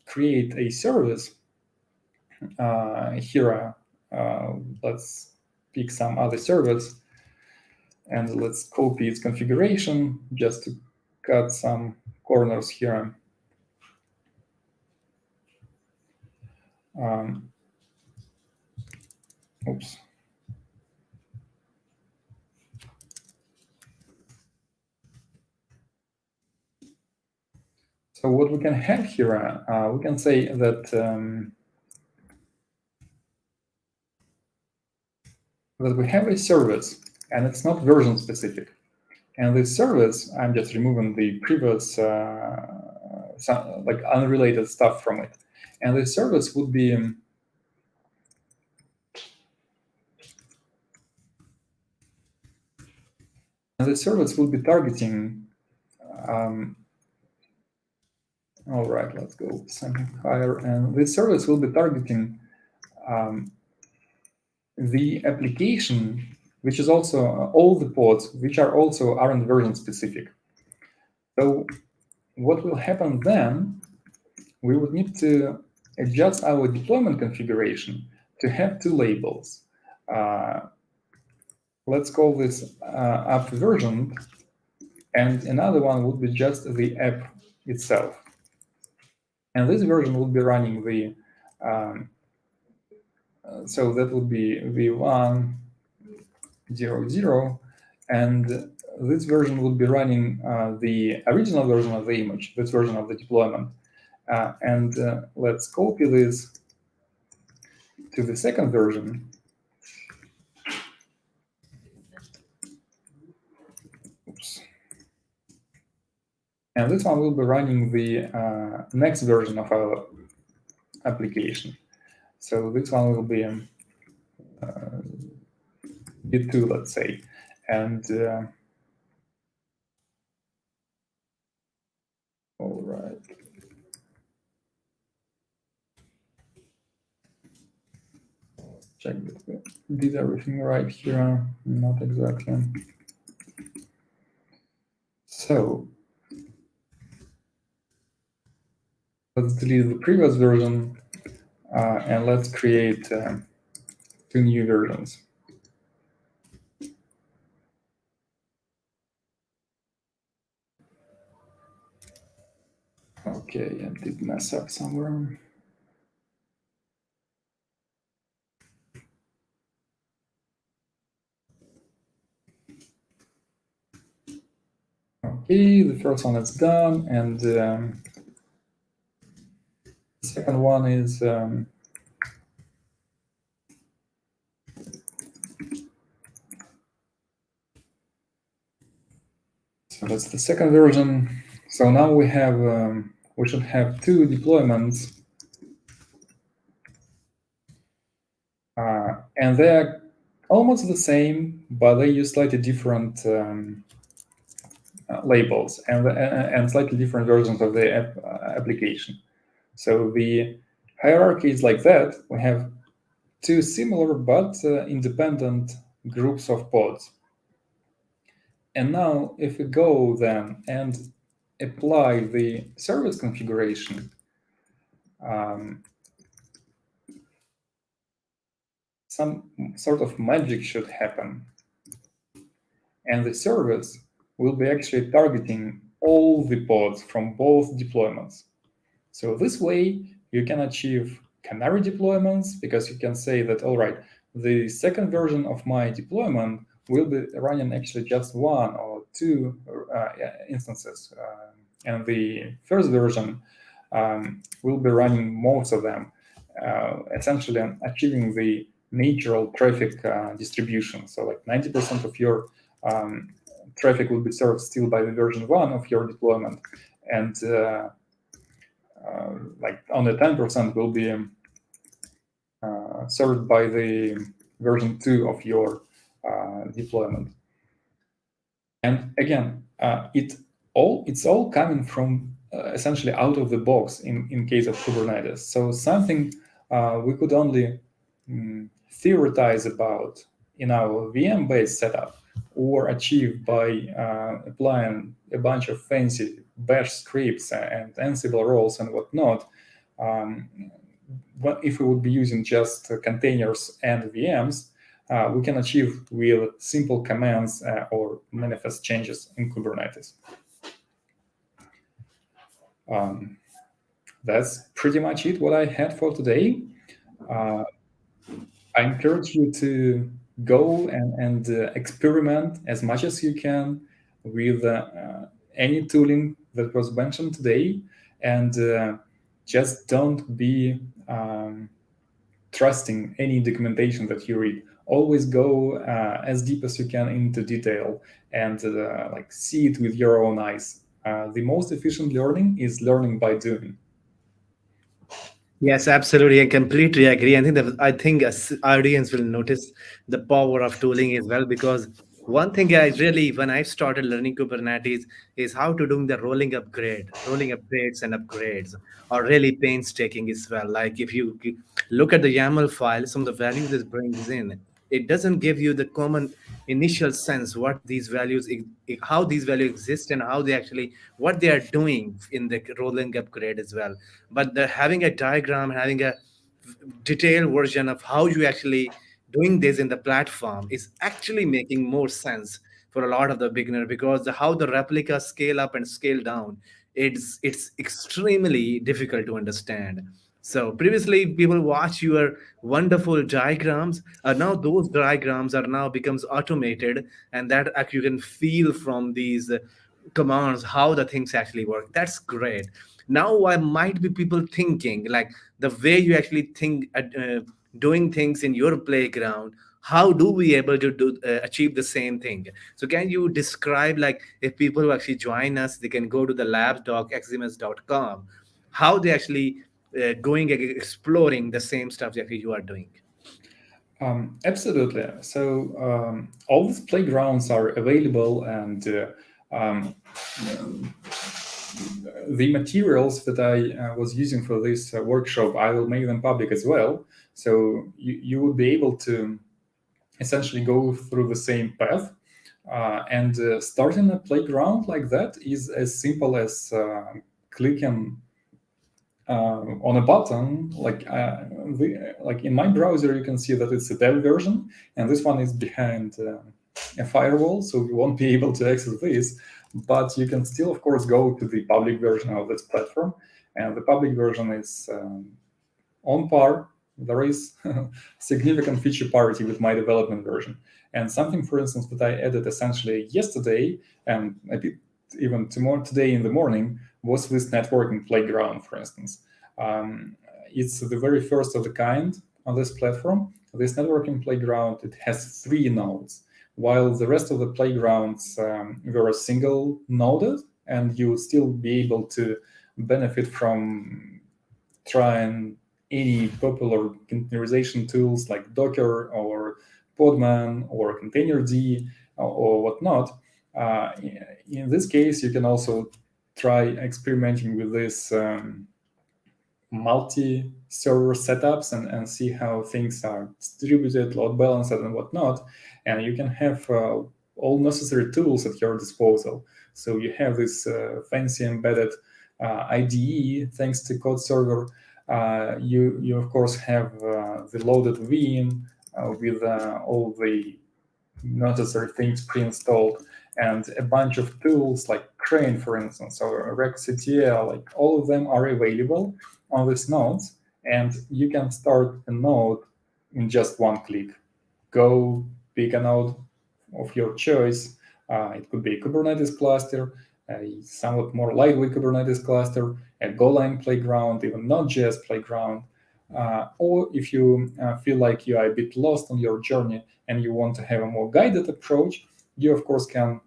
create a service here, let's pick some other service, and let's copy its configuration just to cut some corners here. Oops. So what we can have here, we can say that that we have a service, and it's not version specific. And this service, I'm just removing the previous like unrelated stuff from it. And this service would be and the service will be targeting. All right, let's go something higher. And this service will be targeting the application, which is also all the pods, which are also aren't version specific. So what will happen then? We would need to adjust our deployment configuration to have two labels. Let's call this app version, and another one would be just the app itself. And this version will be running the, so that would be v1.0.0, and this version will be running the original version of the image, this version of the deployment. Let's copy this to the second version. Oops. And this one will be running the next version of our application. So this one will be V2, let's say. And all right. Check that we did everything right here. Not exactly. So let's delete the previous version and let's create two new versions. Okay, I did mess up somewhere. Okay, the first one is done, and the second one is so that's the second version. So now we have we should have two deployments, and they're almost the same, but they use slightly different labels and slightly different versions of the application. So the hierarchy is like that. We have two similar but independent groups of pods. And now if we go then and apply the service configuration, some sort of magic should happen. And the service will be actually targeting all the pods from both deployments. So this way, you can achieve canary deployments, because you can say that, all right, the second version of my deployment will be running actually just one or two instances. And the first version will be running most of them, essentially achieving the natural traffic distribution. So like 90% of your traffic will be served still by the version 1 of your deployment, and like only 10% will be served by the version 2 of your deployment. And again, it's all coming from essentially out of the box in case of Kubernetes. So something we could only theorize about in our VM-based setup, or achieve by applying a bunch of fancy bash scripts and Ansible roles and whatnot. If we would be using just containers and VMs, we can achieve with simple commands or manifest changes in Kubernetes. That's pretty much it, what I had for today. I encourage you to go and experiment as much as you can with any tooling that was mentioned today, and just don't be trusting any documentation that you read. Always go as deep as you can into detail and like see it with your own eyes. The most efficient learning is learning by doing. Yes, absolutely. I completely agree. I think us audience will notice the power of tooling as well, because one thing I really, when I started learning Kubernetes, is how to do the rolling upgrades and upgrades are really painstaking as well. Like if you look at the YAML file, some of the values it brings in, it doesn't give you the common initial sense what these values, how these values exist, and how they actually, what they are doing in the rolling upgrade as well. But having a diagram, having a detailed version of how you actually doing this in the platform is actually making more sense for a lot of the beginner, because how the replicas scale up and scale down, it's extremely difficult to understand. So previously people watch your wonderful diagrams, now those diagrams are now becomes automated, and that you can feel from these commands how the things actually work. That's great. Now I might be people thinking like the way you actually think doing things in your playground, how do we able to do achieve the same thing? So can you describe, like, if people who actually join us, they can go to the labs.xms.com, how they actually going exploring the same stuff that you are doing? Absolutely. So all these playgrounds are available, and the materials that I was using for this workshop, I will make them public as well. So you will be able to essentially go through the same path. And starting a playground like that is as simple as clicking on a button. Like in my browser, you can see that it's a dev version, and this one is behind a firewall, so you won't be able to access this. But you can still, of course, go to the public version of this platform, and the public version is on par. There is significant feature parity with my development version. And something, for instance, that I added essentially yesterday, and a bit even today in the morning, was this networking playground, for instance. It's the very first of the kind on this platform. This networking playground, it has 3 nodes, while the rest of the playgrounds were single noded, and you would still be able to benefit from trying any popular containerization tools like Docker or Podman or Containerd or whatnot. In this case, you can also try experimenting with this multi-server setups and see how things are distributed, load balanced, and whatnot. And you can have all necessary tools at your disposal. So you have this fancy embedded IDE thanks to Code Server. You of course have the loaded VM with all the necessary things pre-installed, and a bunch of tools like Crane, for instance, or RecCTL, like all of them are available on these nodes, and you can start a node in just one click. Go pick a node of your choice. It could be a Kubernetes cluster, a somewhat more lightweight Kubernetes cluster, a Golang playground, even Node.js playground. Or if you feel like you are a bit lost on your journey and you want to have a more guided approach, you of course can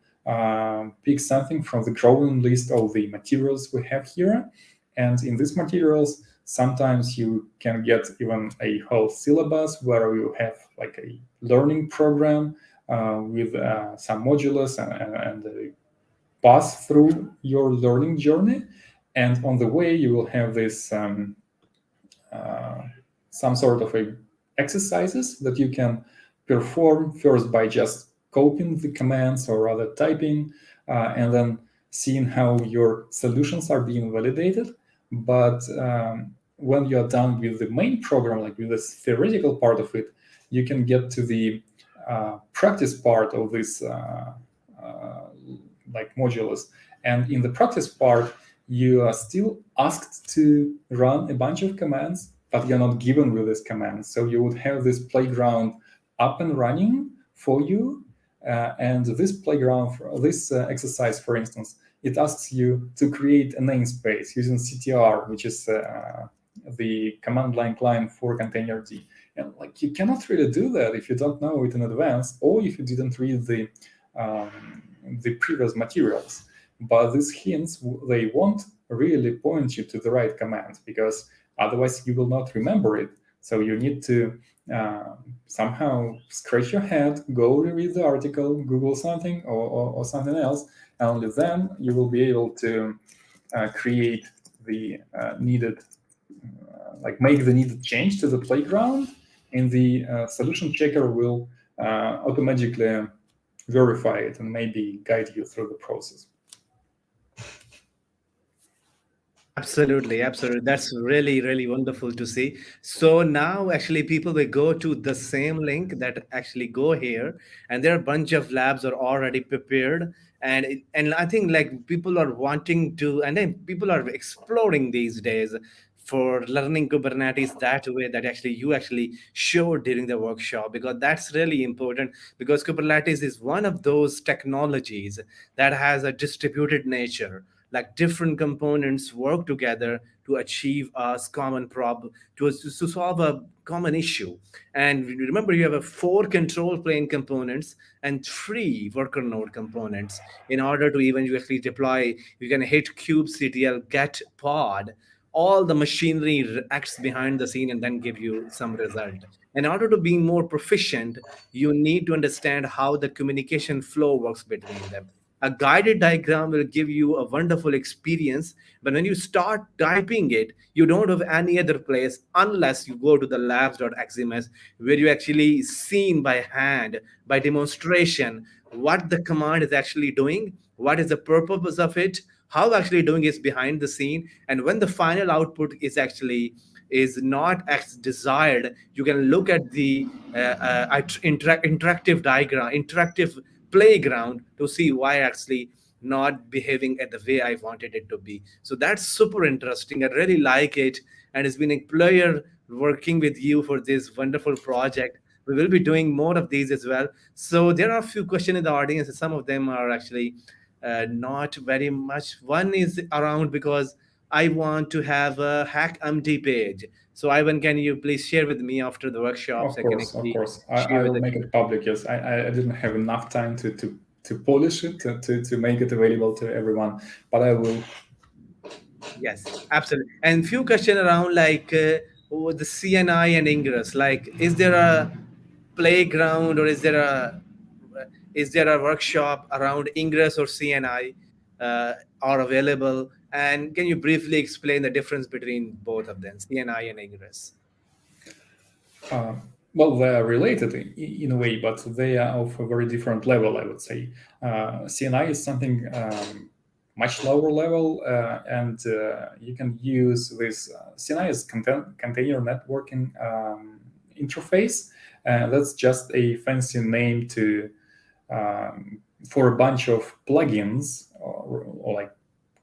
pick something from the growing list of the materials we have here. And in these materials, sometimes you can get even a whole syllabus where you have like a learning program with some modules and a path through your learning journey. And on the way, you will have this some sort of a exercises that you can perform first by just copying the commands or rather typing, and then seeing how your solutions are being validated. But when you are done with the main program, like with the theoretical part of it, you can get to the practice part of this like modules. And in the practice part, you are still asked to run a bunch of commands, but you're not given with these commands. So you would have this playground up and running for you. And this playground, this exercise, for instance, it asks you to create a namespace using CTR, which is the command line client for containerd. And like you cannot really do that if you don't know it in advance, or if you didn't read the previous materials. But these hints, they won't really point you to the right command, because otherwise you will not remember it. So you need to somehow scratch your head, go reread the article, Google something or something else, and only then you will be able to create the needed, like make the needed change to the playground, and the solution checker will automatically verify it and maybe guide you through the process. Absolutely, absolutely. That's really, really wonderful to see. So now actually people will go to the same link that actually go here, and there are a bunch of labs are already prepared. And I think like people are wanting to, and then people are exploring these days for learning Kubernetes that way that actually you actually showed during the workshop, because that's really important, because Kubernetes is one of those technologies that has a distributed nature, like different components work together to achieve a common problem, to solve a common issue. And remember, you have a four control plane components and three worker node components. In order to even you actually deploy, you can hit kubectl get pod, all the machinery acts behind the scene and then give you some result. In order to be more proficient, you need to understand how the communication flow works between them. A guided diagram will give you a wonderful experience, but when you start typing it, you don't have any other place unless you go to the labs.xms, where you actually seen by hand, by demonstration, what the command is actually doing, what is the purpose of it, how actually doing is behind the scene, and when the final output is actually is not as desired, you can look at the interactive diagram, interactive playground, to see why actually not behaving at the way I wanted it to be. So that's super interesting. I really like it. And it's been a pleasure working with you for this wonderful project. We will be doing more of these as well. So there are a few questions in the audience, and some of them are actually not very much. One is around because I want to have a HackMD page. So Ivan, can you please share with me after the workshops? I can Of actually course. share I with will the make it public. Yes, I didn't have enough time to polish it, to make it available to everyone, but I will. Yes, absolutely. And few question around like the CNI and Ingress. Like, is there a playground, or is there a workshop around Ingress or CNI are available? And can you briefly explain the difference between both of them, CNI and Ingress? Uh, well, they are related in a way, but they are of a very different level, I would say. CNI is something much lower level, and you can use this. CNI is container networking interface. That's just a fancy name to for a bunch of plugins or like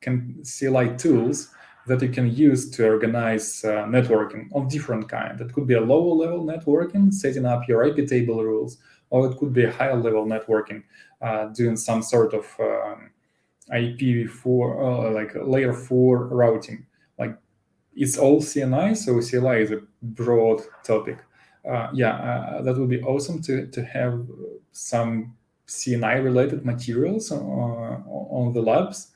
CLI tools that you can use to organize networking of different kind. It could be a lower level networking, setting up your IP table rules, or it could be a higher level networking, doing some sort of IPv4, like layer 4 routing. Like it's all CNI, so CLI is a broad topic. That would be awesome to have some CNI related materials on the labs.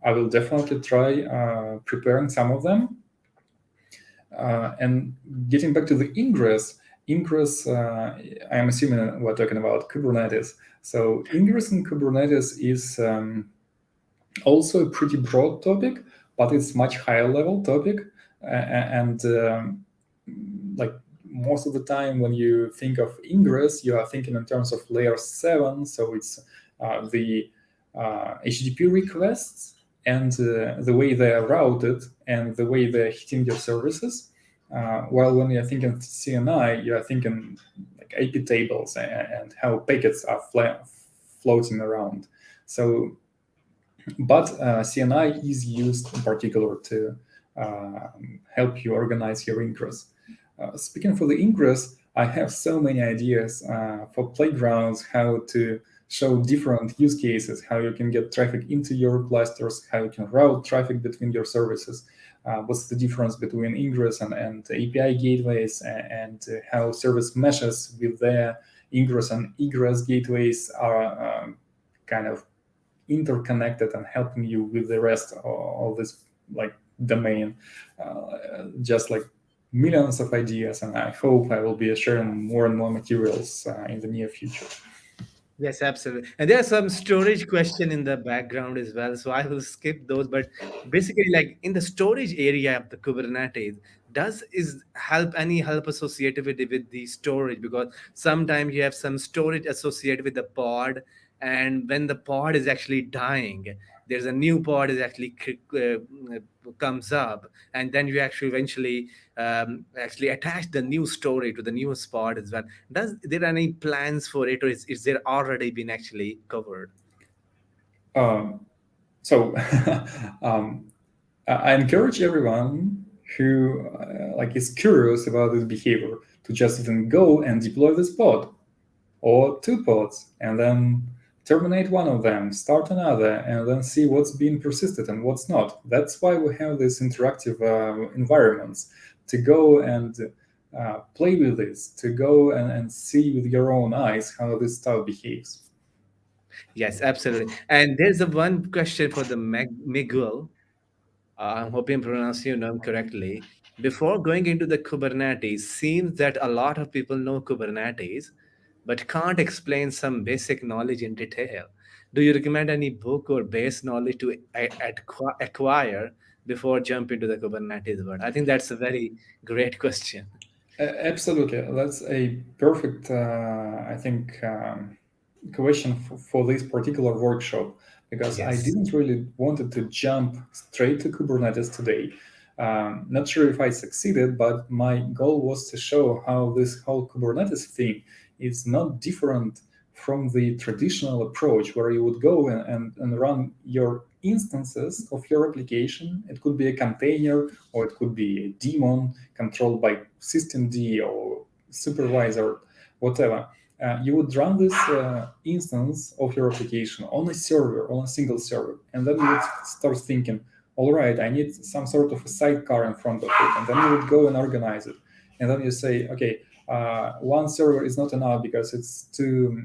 I will definitely try preparing some of them. And getting back to the ingress, I am assuming we're talking about Kubernetes. So ingress in Kubernetes is also a pretty broad topic, but it's much higher level topic. And like most of the time when you think of ingress, you are thinking in terms of layer 7. So it's the HTTP requests and the way they are routed and the way they're hitting your services. While when you're thinking CNI, you are thinking like IP tables and how packets are floating around. So, but CNI is used in particular to help you organize your ingress. Speaking for the ingress, I have so many ideas for playgrounds, how to show different use cases, how you can get traffic into your clusters, how you can route traffic between your services, what's the difference between ingress and API gateways, and how service meshes with their ingress and egress gateways are kind of interconnected and helping you with the rest of this like domain. Just like millions of ideas, and I hope I will be sharing more and more materials in the near future. Yes, absolutely. And there's some storage question in the background as well. So I will skip those. But basically, like in the storage area of the Kubernetes, does is help any help associated with the storage? Because sometimes you have some storage associated with the pod, and when the pod is actually dying, there's a new pod is actually comes up, and then you actually eventually actually attach the new storage to the newest pod as well. Does there any plans for it, or is there already been actually covered? Um, so um, I encourage everyone who like is curious about this behavior to just then go and deploy this pod or two pods and then terminate one of them, start another, and then see what's being persisted and what's not. That's why we have these interactive environments to go and play with this, to go and see with your own eyes how this stuff behaves. Yes, absolutely. And there's a one question for the Miguel. I'm hoping I'm pronouncing your name correctly. Before going into the Kubernetes, seems that a lot of people know Kubernetes, but can't explain some basic knowledge in detail. Do you recommend any book or base knowledge to acquire before jump into the Kubernetes world? I think that's a very great question. Absolutely, that's a perfect, I think, question for this particular workshop, because I Yes. didn't really wanted to jump straight to Kubernetes today. Not sure if I succeeded, but my goal was to show how this whole Kubernetes thing is not different from the traditional approach where you would go and run your instances of your application. It could be a container or it could be a daemon controlled by systemd or supervisor, whatever. You would run this instance of your application on a server, on a single server, and then you would start thinking, all right, I need some sort of a sidecar in front of it, and then you would go and organize it. And then you say, okay, one server is not enough because it's too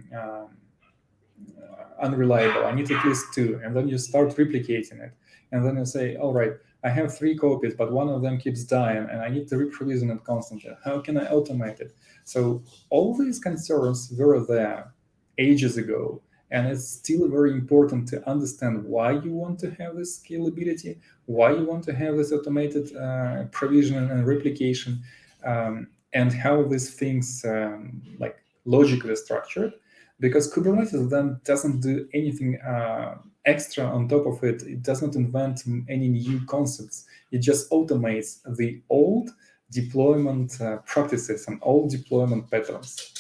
unreliable. I need at least two. And then you start replicating it. And then you say, all right, I have three copies, but one of them keeps dying and I need to reprovision it constantly. How can I automate it? So all these concerns were there ages ago. And it's still very important to understand why you want to have this scalability, why you want to have this automated provisioning and replication, and how these things like logically structured, because Kubernetes then doesn't do anything extra on top of it. It does not invent any new concepts. It just automates the old deployment practices and old deployment patterns.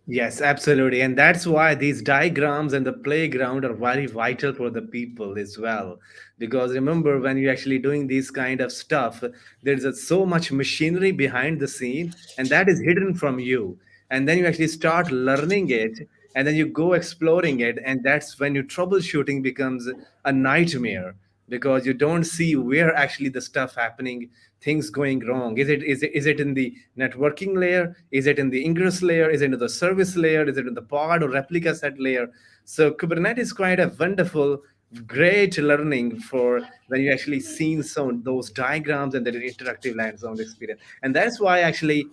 Yes, absolutely. And that's why these diagrams and the playground are very vital for the people as well. Because remember, when you're actually doing these kind of stuff, there's so much machinery behind the scene, and that is hidden from you. And then you actually start learning it, and then you go exploring it. And that's when your troubleshooting becomes a nightmare because you don't see where actually the stuff happening, things going wrong. Is it in the networking layer? Is it in the ingress layer? Is it in the service layer? Is it in the pod or replica set layer? So Kubernetes is quite a wonderful, great learning for when you actually seen some those diagrams and the interactive hands-on experience. And that's why actually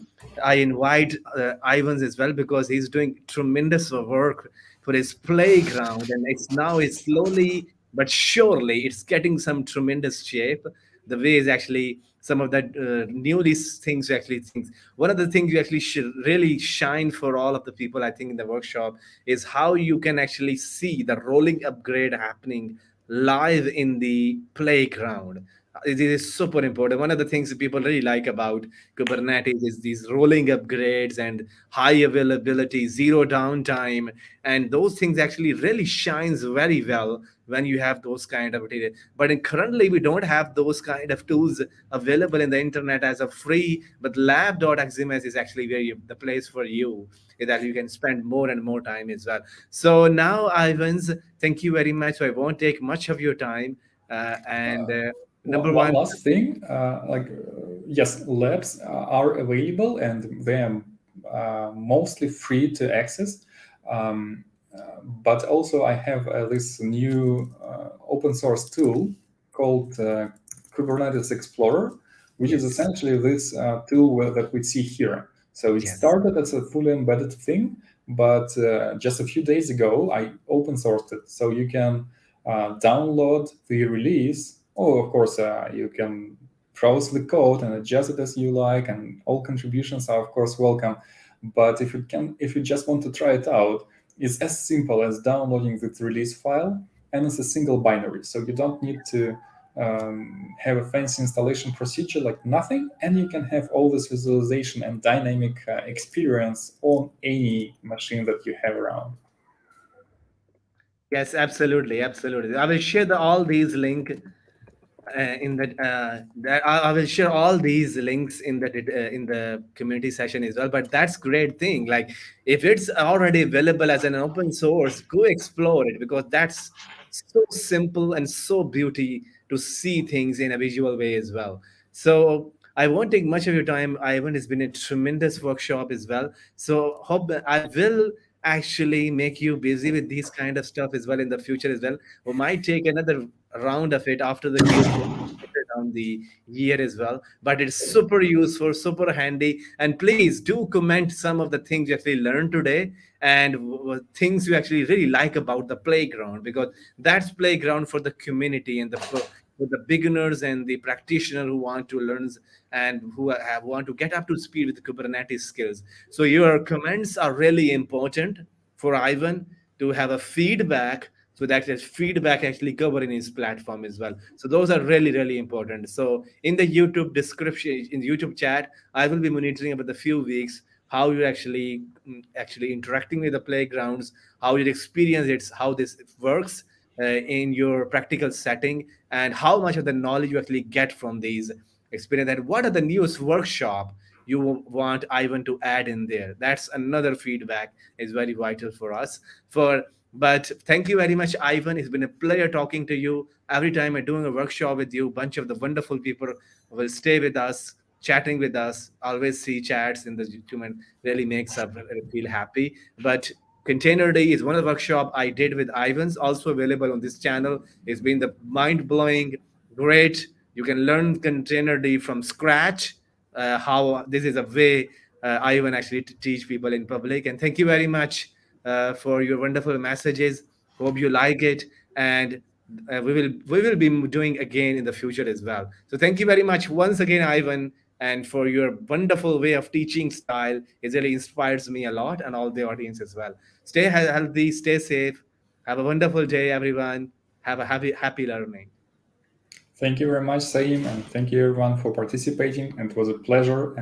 I invite Ivans as well, because he's doing tremendous work for his playground, and it's slowly but surely it's getting some tremendous shape. The way is actually some of that newly things you actually think. One of the things you actually should really shine for all of the people, I think, in the workshop is how you can actually see the rolling upgrade happening live in the playground. It is super important. One of the things that people really like about Kubernetes is these rolling upgrades and high availability, zero downtime, and those things actually really shines very well when you have those kind of data. But currently, we don't have those kind of tools available in the internet as a free. But lab.xms is actually the place for you, that you can spend more and more time as well. So now, Ivans, thank you very much. So I won't take much of your time. And number One one, last thing, yes, labs are available and they are mostly free to access. Um, but also, I have this new open source tool called Kubernetes Explorer, which is yes, essentially this tool that we see here. So it yes. started as a fully embedded thing, but just a few days ago, I open sourced it. So you can download the release. Oh, of course, you can browse the code and adjust it as you like, and all contributions are, of course, welcome. But if you just want to try it out, it's as simple as downloading the release file, and it's a single binary. So you don't need to have a fancy installation procedure, like nothing, and you can have all this visualization and dynamic experience on any machine that you have around. Yes, absolutely, absolutely. I will share all these link in that I will share all these links in the community session as well. But that's great thing. Like if it's already available as an open source, go explore it, because that's so simple and so beauty to see things in a visual way as well. So I won't take much of your time, Ivan. It's been a tremendous workshop as well. So hope that I will actually make you busy with these kind of stuff as well in the future as well. We might take another round of it after the Q4 down the year as well. But it's super useful, super handy. And please do comment some of the things you actually learned today, and things you actually really like about the playground, because that's playground for the community and for the beginners and the practitioner who want to learn and who want to get up to speed with Kubernetes skills. So your comments are really important for Ivan to have a feedback, so that his feedback actually cover in his platform as well. So those are really really important. So in the YouTube description, in the YouTube chat, I will be monitoring about the few weeks how you're actually interacting with the playgrounds, how you experience it, how this works in your practical setting, and how much of the knowledge you actually get from these experience, and what are the newest workshop you want Ivan to add in there. That's another feedback is very vital for us. For But thank you very much, Ivan. It's been a pleasure talking to you. Every time I'm doing a workshop with you, a bunch of the wonderful people will stay with us, chatting with us. Always see chats in the YouTube, and really makes us feel happy. But Container Day is one of the workshop I did with Ivan's, also available on this channel. It's been the mind blowing, great. You can learn Container Day from scratch. How this is a way Ivan actually to teach people in public. And thank you very much for your wonderful messages. Hope you like it, and we will be doing again in the future as well. So thank you very much once again, Ivan, and for your wonderful way of teaching style. It really inspires me a lot, and all the audience as well. Stay healthy, stay safe. Have a wonderful day, everyone. Have a happy learning. Thank you very much, Saim, and thank you everyone for participating. And it was a pleasure.